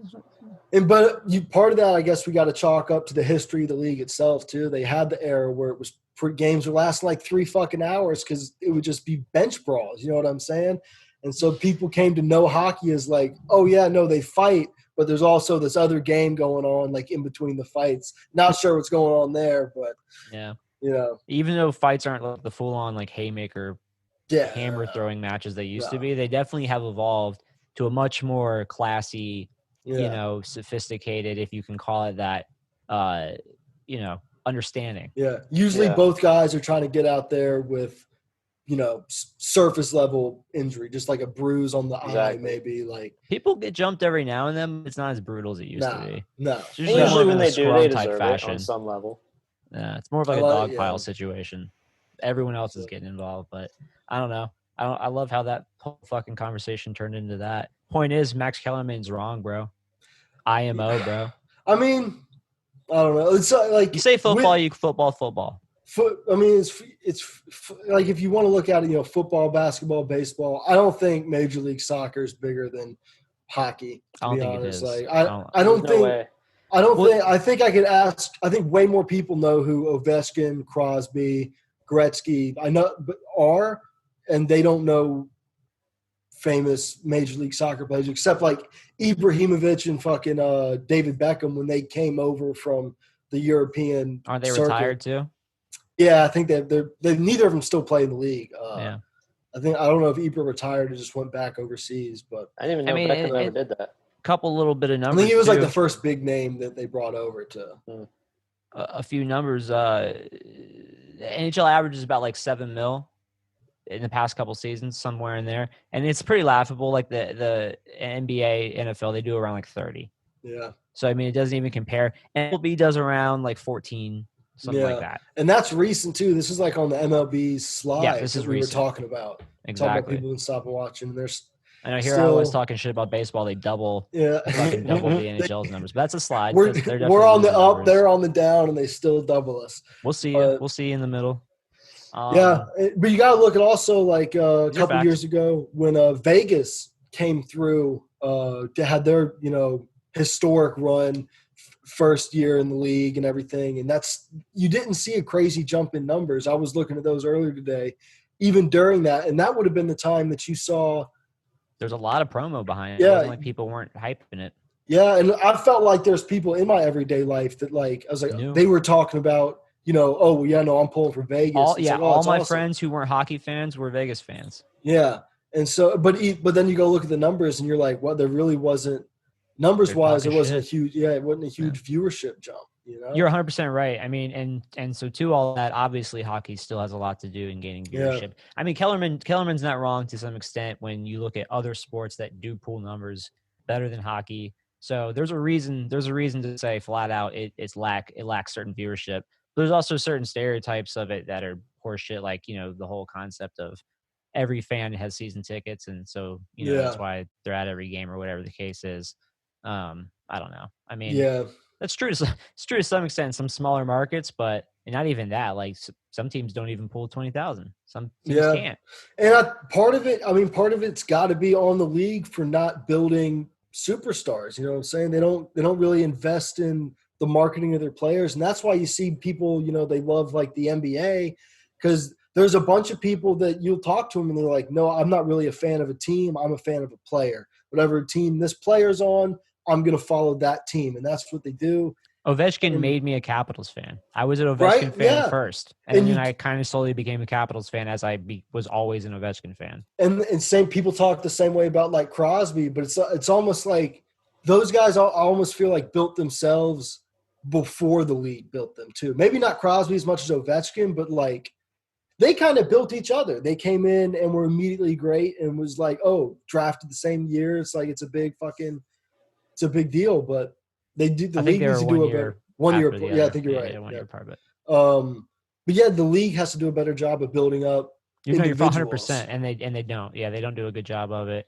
[SPEAKER 4] But part of that, I guess, we got to chalk up to the history of the league itself too. They had the era where it was games would last like 3 fucking hours because it would just be bench brawls. You know what I'm saying? And so people came to know hockey as like, oh yeah, no, they fight, but there's also this other game going on like in between the fights. Not sure what's going on there, but
[SPEAKER 2] Yeah.
[SPEAKER 4] Even
[SPEAKER 2] though fights aren't like the full on like haymaker
[SPEAKER 4] yeah,
[SPEAKER 2] hammer throwing matches they used to
[SPEAKER 4] No.
[SPEAKER 2] be, they definitely have evolved to a much more classy,
[SPEAKER 4] yeah,
[SPEAKER 2] sophisticated, if you can call it that, understanding.
[SPEAKER 4] yeah. Usually
[SPEAKER 3] Yeah.
[SPEAKER 4] both guys are trying to get out there with surface level injury, just like a bruise on the eye,
[SPEAKER 3] Exactly.
[SPEAKER 4] maybe like
[SPEAKER 2] People get jumped every now and then, but it's not as brutal as it used to be.
[SPEAKER 4] no.
[SPEAKER 2] It's
[SPEAKER 3] And
[SPEAKER 2] usually more
[SPEAKER 3] usually
[SPEAKER 2] of
[SPEAKER 3] when
[SPEAKER 2] in a
[SPEAKER 3] they do,
[SPEAKER 2] scrum
[SPEAKER 3] they
[SPEAKER 2] type
[SPEAKER 3] deserve it
[SPEAKER 2] fashion.
[SPEAKER 3] on some level.
[SPEAKER 2] Yeah, it's more of like
[SPEAKER 4] I
[SPEAKER 2] a
[SPEAKER 4] like-
[SPEAKER 2] dog pile
[SPEAKER 4] yeah.
[SPEAKER 2] situation. Everyone else is getting involved, but I don't know. I love how that whole fucking conversation turned into that. Point is, Max Kellerman's wrong, bro. IMO, bro.
[SPEAKER 4] I mean, I don't know. It's like
[SPEAKER 2] You say football,
[SPEAKER 4] with-
[SPEAKER 2] you football.
[SPEAKER 4] I mean, it's like if you want to look at it, football, basketball, baseball. I don't think Major League Soccer is bigger than hockey. To
[SPEAKER 2] I don't
[SPEAKER 4] be
[SPEAKER 2] think it
[SPEAKER 4] honest,
[SPEAKER 2] is.
[SPEAKER 4] like
[SPEAKER 2] I
[SPEAKER 4] I don't
[SPEAKER 3] There's
[SPEAKER 4] think
[SPEAKER 3] no way.
[SPEAKER 4] I don't
[SPEAKER 2] Well-
[SPEAKER 4] think I think I could ask. I think way more people know who Ovechkin, Crosby, Gretzky are, and they don't know famous Major League Soccer players except like Ibrahimovic and fucking David Beckham when they came over from the European.
[SPEAKER 2] Aren't they
[SPEAKER 4] circuit.
[SPEAKER 2] retired too?
[SPEAKER 4] Yeah, I think they neither of them still play in the league.
[SPEAKER 2] Yeah.
[SPEAKER 4] I don't know if Ibra retired or just went back overseas, but
[SPEAKER 3] I didn't even know
[SPEAKER 2] I mean,
[SPEAKER 3] Beckham
[SPEAKER 2] it-
[SPEAKER 3] ever did that.
[SPEAKER 2] Couple little bit of
[SPEAKER 4] I
[SPEAKER 2] numbers.
[SPEAKER 4] think he was like
[SPEAKER 2] too.
[SPEAKER 4] the first big name that they brought over to.
[SPEAKER 2] A few numbers. The NHL average is about like 7 mil in the past couple seasons, somewhere in there, and it's pretty laughable. Like the NBA, NFL, they do around like 30.
[SPEAKER 4] Yeah,
[SPEAKER 2] So I mean, it doesn't even compare. MLB does around like 14, something like that.
[SPEAKER 4] and that's recent too. This is like on the MLB slide.
[SPEAKER 2] Yeah, this
[SPEAKER 4] that
[SPEAKER 2] is
[SPEAKER 4] we
[SPEAKER 2] recent.
[SPEAKER 4] were talking about. Talking about
[SPEAKER 2] Exactly.
[SPEAKER 4] people who stop watching. There's
[SPEAKER 2] I know here I was
[SPEAKER 4] still-
[SPEAKER 2] talking shit about baseball. They double
[SPEAKER 4] yeah,
[SPEAKER 2] fucking double the NHL's numbers, but that's a slide.
[SPEAKER 4] we're
[SPEAKER 2] 'cause they're
[SPEAKER 4] we're
[SPEAKER 2] definitely
[SPEAKER 4] on the
[SPEAKER 2] losing
[SPEAKER 4] up,
[SPEAKER 2] numbers.
[SPEAKER 4] they're on the down, and they still double us.
[SPEAKER 2] We'll see.
[SPEAKER 4] but-
[SPEAKER 2] We'll see in the middle.
[SPEAKER 4] Yeah, but you got to look at also like a
[SPEAKER 2] These are
[SPEAKER 4] couple
[SPEAKER 2] facts.
[SPEAKER 4] years ago when Vegas came through, had their historic run, first year in the league and everything, and you didn't see a crazy jump in numbers. I was looking at those earlier today, even during that, and that would have been the time that you saw.
[SPEAKER 2] There's a lot of promo behind it.
[SPEAKER 4] Yeah.
[SPEAKER 2] It wasn't like people weren't hyping it.
[SPEAKER 4] Yeah, and I felt like there's people in my everyday life that like I was like
[SPEAKER 2] Knew.
[SPEAKER 4] they were talking about. Oh well, yeah, no, I'm pulling for Vegas.
[SPEAKER 2] All
[SPEAKER 4] It's like, oh,
[SPEAKER 2] all
[SPEAKER 4] that's
[SPEAKER 2] my
[SPEAKER 4] awesome.
[SPEAKER 2] friends who weren't hockey fans were Vegas fans.
[SPEAKER 4] Yeah, and so, but then you go look at the numbers, and you're like, well, there really wasn't numbers wise. There
[SPEAKER 2] talking
[SPEAKER 4] wasn't a
[SPEAKER 2] shit.
[SPEAKER 4] huge, it wasn't a huge viewership jump.
[SPEAKER 2] You're 100% right. I mean, and so to all that, obviously hockey still has a lot to do in gaining
[SPEAKER 4] Yeah.
[SPEAKER 2] viewership. I mean, Kellerman's not wrong to some extent when you look at other sports that do pull numbers better than hockey. So there's a reason to say flat out it lacks certain viewership. There's also certain stereotypes of it that are horseshit, like, the whole concept of every fan has season tickets, and so that's why they're at every game or whatever the case is. I don't know. I mean,
[SPEAKER 4] Yeah,
[SPEAKER 2] that's true. It's true to some extent in some smaller markets, but not even that. Like some teams don't even pull 20,000. Some teams
[SPEAKER 4] Yeah.
[SPEAKER 2] can't.
[SPEAKER 4] and part of it's got to be on the league for not building superstars. You know what I'm saying? They don't really invest in the marketing of their players, and that's why you see people. They love like the NBA because there's a bunch of people that you'll talk to them and they're like, no, I'm not really a fan of a team. I'm a fan of a player. Whatever team this player's on, I'm going to follow that team. And that's what they do.
[SPEAKER 2] Ovechkin made me a Capitals fan. I was an Ovechkin
[SPEAKER 4] Right?
[SPEAKER 2] fan
[SPEAKER 4] Yeah.
[SPEAKER 2] first, and
[SPEAKER 4] And
[SPEAKER 2] then
[SPEAKER 4] you-
[SPEAKER 2] I kind of slowly became a Capitals fan as I was always an Ovechkin fan.
[SPEAKER 4] And same people talk the same way about like Crosby, but it's almost like those guys I almost feel like built themselves before the league built them too. Maybe not Crosby as much as Ovechkin, but like they kind of built each other. They came in and were immediately great and was like, oh, drafted the same year. It's like it's a big deal. But they do the
[SPEAKER 2] I think
[SPEAKER 4] league
[SPEAKER 2] they
[SPEAKER 4] needs
[SPEAKER 2] were
[SPEAKER 4] to do
[SPEAKER 2] 1
[SPEAKER 4] a better
[SPEAKER 2] year.
[SPEAKER 4] 1 year.
[SPEAKER 2] after the
[SPEAKER 4] Yeah, I
[SPEAKER 2] other.
[SPEAKER 4] think you're right.
[SPEAKER 2] Yeah, 1
[SPEAKER 4] Yeah.
[SPEAKER 2] year apart, but
[SPEAKER 4] But yeah, the league has to do a better job of building up.
[SPEAKER 2] you're 100%,
[SPEAKER 4] individuals.
[SPEAKER 2] and they don't. Yeah, they don't do a good job of it.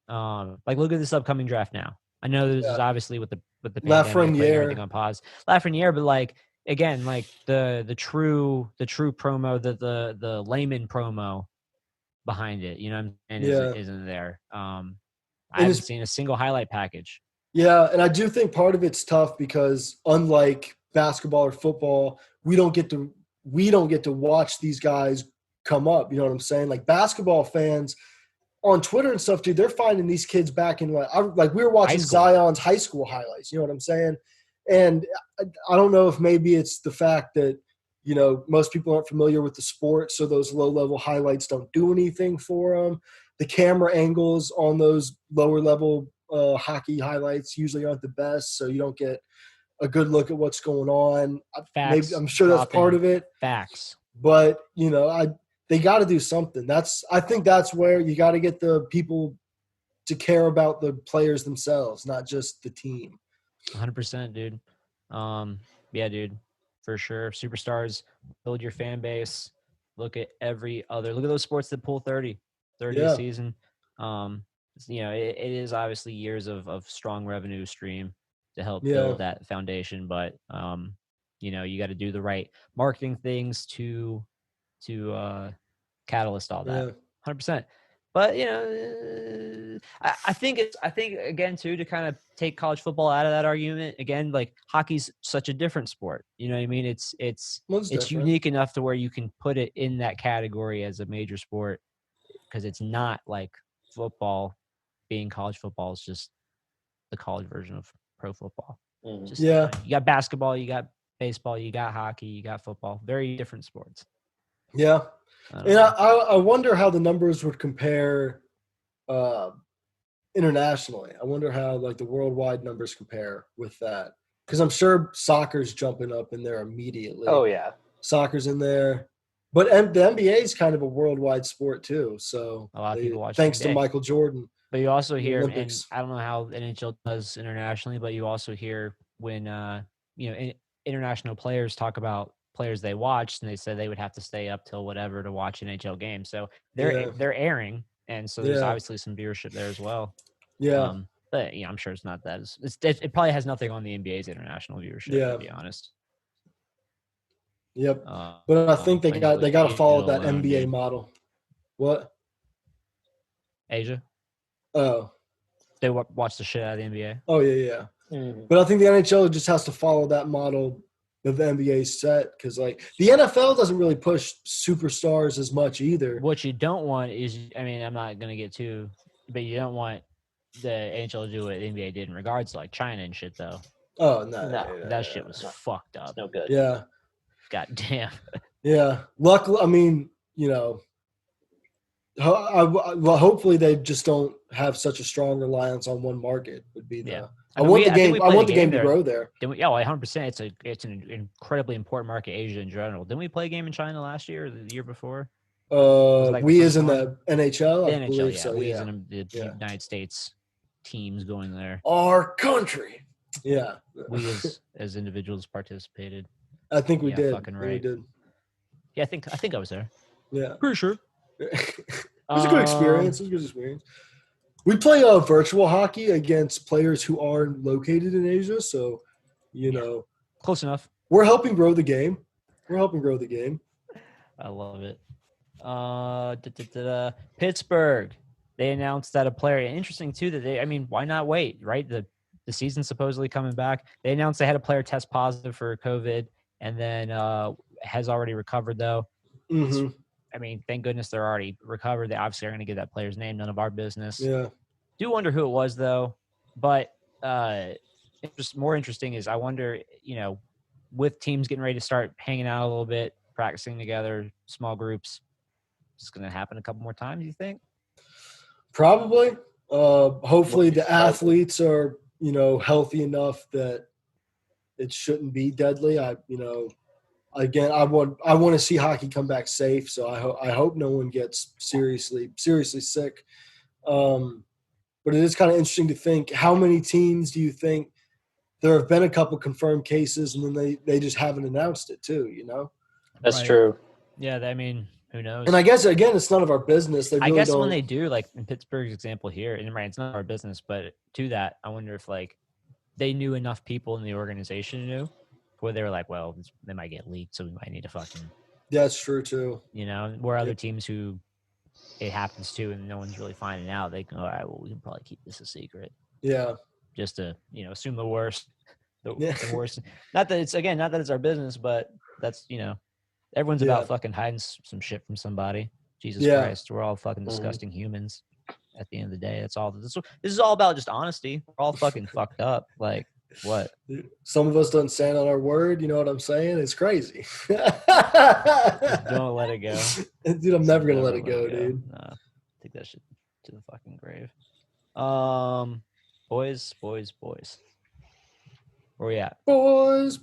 [SPEAKER 2] Like look at this upcoming draft now. I know this is obviously with the pandemic, putting
[SPEAKER 4] Lafreniere.
[SPEAKER 2] everything on pause. Lafreniere, but like again, like the true promo, the layman promo behind it, you know what I'm saying,
[SPEAKER 4] Yeah.
[SPEAKER 2] isn't there. I
[SPEAKER 4] And
[SPEAKER 2] haven't
[SPEAKER 4] it's-
[SPEAKER 2] seen a single highlight package.
[SPEAKER 4] Yeah, and I do think part of it's tough because unlike basketball or football, we don't get to watch these guys come up. You know what I'm saying? Like basketball fans on Twitter and stuff, dude, they're finding these kids back in like we were watching
[SPEAKER 2] High school.
[SPEAKER 4] Zion's high school highlights. You know what I'm saying? And I don't know if maybe it's the fact that most people aren't familiar with the sport, so those low level highlights don't do anything for them. The camera angles on those lower level hockey highlights usually aren't the best, so you don't get a good look at what's going on.
[SPEAKER 2] Facts.
[SPEAKER 4] I'm sure that's part of it,
[SPEAKER 2] Facts.
[SPEAKER 4] but they got to do something. I think that's where you got to get the people to care about the players themselves, not just the team.
[SPEAKER 2] 100%, dude. Yeah, dude, for sure. Superstars, build your fan base. Look at those sports that pull 30 a
[SPEAKER 4] Yeah.
[SPEAKER 2] season. It is obviously years of strong revenue stream to help
[SPEAKER 4] Yeah.
[SPEAKER 2] build that foundation, but you got to do the right marketing things to catalyst all that.
[SPEAKER 4] Yeah.
[SPEAKER 2] 100%. But I think again too, to kind of take college football out of that argument again, like hockey's such a different sport. You know what I mean? It's
[SPEAKER 4] different.
[SPEAKER 2] unique enough to where you can put it in that category as a major sport, because it's not like football being college football is just the college version of pro football. Just,
[SPEAKER 4] Yeah.
[SPEAKER 2] you got basketball, you got baseball, you got hockey, you got football. Very different sports.
[SPEAKER 4] Yeah.
[SPEAKER 2] I don't
[SPEAKER 4] And
[SPEAKER 2] know.
[SPEAKER 4] I wonder how the numbers would compare internationally. I wonder how like the worldwide numbers compare with that, because I'm sure soccer's jumping up in there immediately.
[SPEAKER 3] Oh yeah.
[SPEAKER 4] Soccer's in there, but the NBA is kind of a worldwide sport too. So
[SPEAKER 2] A lot of people watch
[SPEAKER 4] thanks to
[SPEAKER 2] NBA.
[SPEAKER 4] Michael Jordan.
[SPEAKER 2] But you also
[SPEAKER 4] the
[SPEAKER 2] hear, and
[SPEAKER 4] Olympics.
[SPEAKER 2] I don't know how NHL does internationally, but you also hear when international players talk about players they watched, and they said they would have to stay up till whatever to watch NHL games. So they're airing, and so there's
[SPEAKER 4] Yeah.
[SPEAKER 2] obviously some viewership there as well.
[SPEAKER 4] Yeah.
[SPEAKER 2] But I'm sure it's not that. It probably has nothing on the NBA's international viewership.
[SPEAKER 4] Yeah.
[SPEAKER 2] To be honest.
[SPEAKER 4] Yep. But I think they got to follow that
[SPEAKER 2] alone,
[SPEAKER 4] NBA
[SPEAKER 2] dude.
[SPEAKER 4] model. What?
[SPEAKER 2] Asia.
[SPEAKER 4] Oh.
[SPEAKER 2] They watch the shit out of the NBA.
[SPEAKER 4] Oh yeah. But I think the NHL just has to follow that model that the NBA set, because like the NFL doesn't really push superstars as much either.
[SPEAKER 2] What you don't want is, I mean, I'm not gonna get too, but you don't want the NHL to do what the NBA did in regards to like China and shit though.
[SPEAKER 4] Oh no.
[SPEAKER 2] That shit was fucked up.
[SPEAKER 3] It's no good.
[SPEAKER 4] Yeah.
[SPEAKER 2] God damn.
[SPEAKER 4] Yeah. Luckily, I mean, hopefully they just don't have such a strong reliance on one market. Would be the.
[SPEAKER 2] Yeah.
[SPEAKER 4] I want the game. I want the game to
[SPEAKER 2] there.
[SPEAKER 4] grow there.
[SPEAKER 2] 100%. It's an incredibly important market, Asia in general. Didn't we play a game in China last year or the year before? Like
[SPEAKER 4] We
[SPEAKER 2] the
[SPEAKER 4] as in
[SPEAKER 2] first
[SPEAKER 4] the NHL.
[SPEAKER 2] The
[SPEAKER 4] I
[SPEAKER 2] NHL,
[SPEAKER 4] believe
[SPEAKER 2] yeah.
[SPEAKER 4] so.
[SPEAKER 2] We
[SPEAKER 4] Yeah.
[SPEAKER 2] as in the United States teams going there.
[SPEAKER 4] Our country. Yeah.
[SPEAKER 2] We as individuals participated.
[SPEAKER 4] I think we
[SPEAKER 2] Yeah,
[SPEAKER 4] did.
[SPEAKER 2] fucking right.
[SPEAKER 4] We did.
[SPEAKER 2] Yeah, I think I was there.
[SPEAKER 4] Yeah.
[SPEAKER 2] Pretty sure.
[SPEAKER 4] It was a good experience. We play virtual hockey against players who aren't located in Asia, so
[SPEAKER 2] Close enough.
[SPEAKER 4] we're helping grow the game.
[SPEAKER 2] I love it. Pittsburgh. They announced that a player. Interesting too that why not wait? Right, the season's supposedly coming back. They announced they had a player test positive for COVID, and then has already recovered though.
[SPEAKER 4] Mm-hmm.
[SPEAKER 2] Thank goodness they're already recovered. They obviously are going to give that player's name. None of our business.
[SPEAKER 4] Yeah.
[SPEAKER 2] Do wonder who it was though. But more interesting is I wonder, with teams getting ready to start hanging out a little bit, practicing together, small groups, it's going to happen a couple more times. You think?
[SPEAKER 4] Probably. Hopefully the athletes are healthy enough that it shouldn't be deadly. Again, I want to see hockey come back safe, so I hope no one gets seriously sick. But it is kind of interesting to think, how many teams do you think there have been a couple confirmed cases and then they just haven't announced it too,
[SPEAKER 3] That's
[SPEAKER 2] Right.
[SPEAKER 3] true.
[SPEAKER 2] Yeah, who knows?
[SPEAKER 4] And I guess again, it's none of our business.
[SPEAKER 2] I guess when they do, like in Pittsburgh's example here, and right, it's not our business, but to that, I wonder if like they knew enough people in the organization where they were like, well, they might get leaked, so we might need to fucking.
[SPEAKER 4] That's true too.
[SPEAKER 2] Where other teams who it happens to and no one's really finding out, they go, all right, well, we can probably keep this a secret.
[SPEAKER 4] Yeah.
[SPEAKER 2] Just to assume the worst.
[SPEAKER 4] Yeah.
[SPEAKER 2] The worst. Not that it's our business, but that's everyone's about fucking hiding some shit from somebody. Jesus Christ, we're all fucking disgusting humans. At the end of the day, that's all. This is all about just honesty. We're all fucking fucked up. Like what?
[SPEAKER 4] Some of us don't stand on our word. You know what I'm saying? It's crazy.
[SPEAKER 2] Don't let it go,
[SPEAKER 4] dude. I'm never gonna let it go, dude.
[SPEAKER 2] Nah, take that shit to the fucking grave. Boys. Where we at?
[SPEAKER 4] Boys.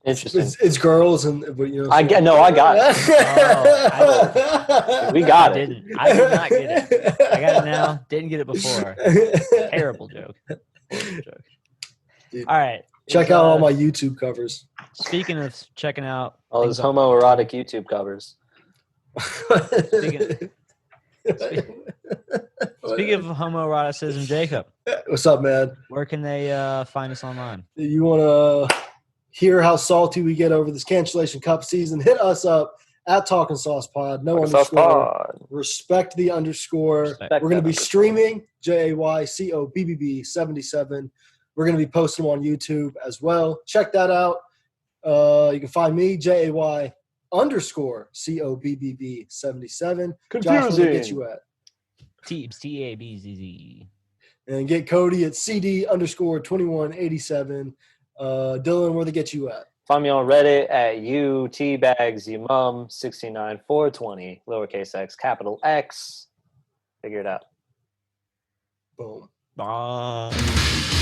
[SPEAKER 3] Interesting.
[SPEAKER 4] It's girls and but you know.
[SPEAKER 3] I got it. We got it.
[SPEAKER 2] I did not get it. I got it now. Didn't get it before. Terrible joke. Horrible joke.
[SPEAKER 4] Dude,
[SPEAKER 2] All right.
[SPEAKER 4] check out all my YouTube covers.
[SPEAKER 2] Speaking of checking out
[SPEAKER 3] All those
[SPEAKER 2] things on-
[SPEAKER 3] homoerotic YouTube covers.
[SPEAKER 2] Speaking of homoeroticism, Jacob,
[SPEAKER 4] What's up, man?
[SPEAKER 2] where can they find us online?
[SPEAKER 4] You want to hear how salty we get over this cancellation cup season? Hit us up at Talkin Sauce Pod. No
[SPEAKER 3] Sauce
[SPEAKER 4] underscore.
[SPEAKER 3] Pod.
[SPEAKER 4] Respect the underscore.
[SPEAKER 2] Respect
[SPEAKER 4] We're going to
[SPEAKER 3] that
[SPEAKER 4] be
[SPEAKER 3] underscore.
[SPEAKER 4] streaming JAYCOBBB 77. We're going to be posting them on YouTube as well. Check that out. You can find me JAY underscore COBBB 77. Josh, where to get you at?
[SPEAKER 2] Teebs, TABZZ.
[SPEAKER 4] And get Cody at CD underscore 2187. Dylan, where to get you at?
[SPEAKER 3] Find me on Reddit at UTBagsYumum69420, lowercase x, capital X. Figure it out.
[SPEAKER 4] Boom.
[SPEAKER 2] Bye.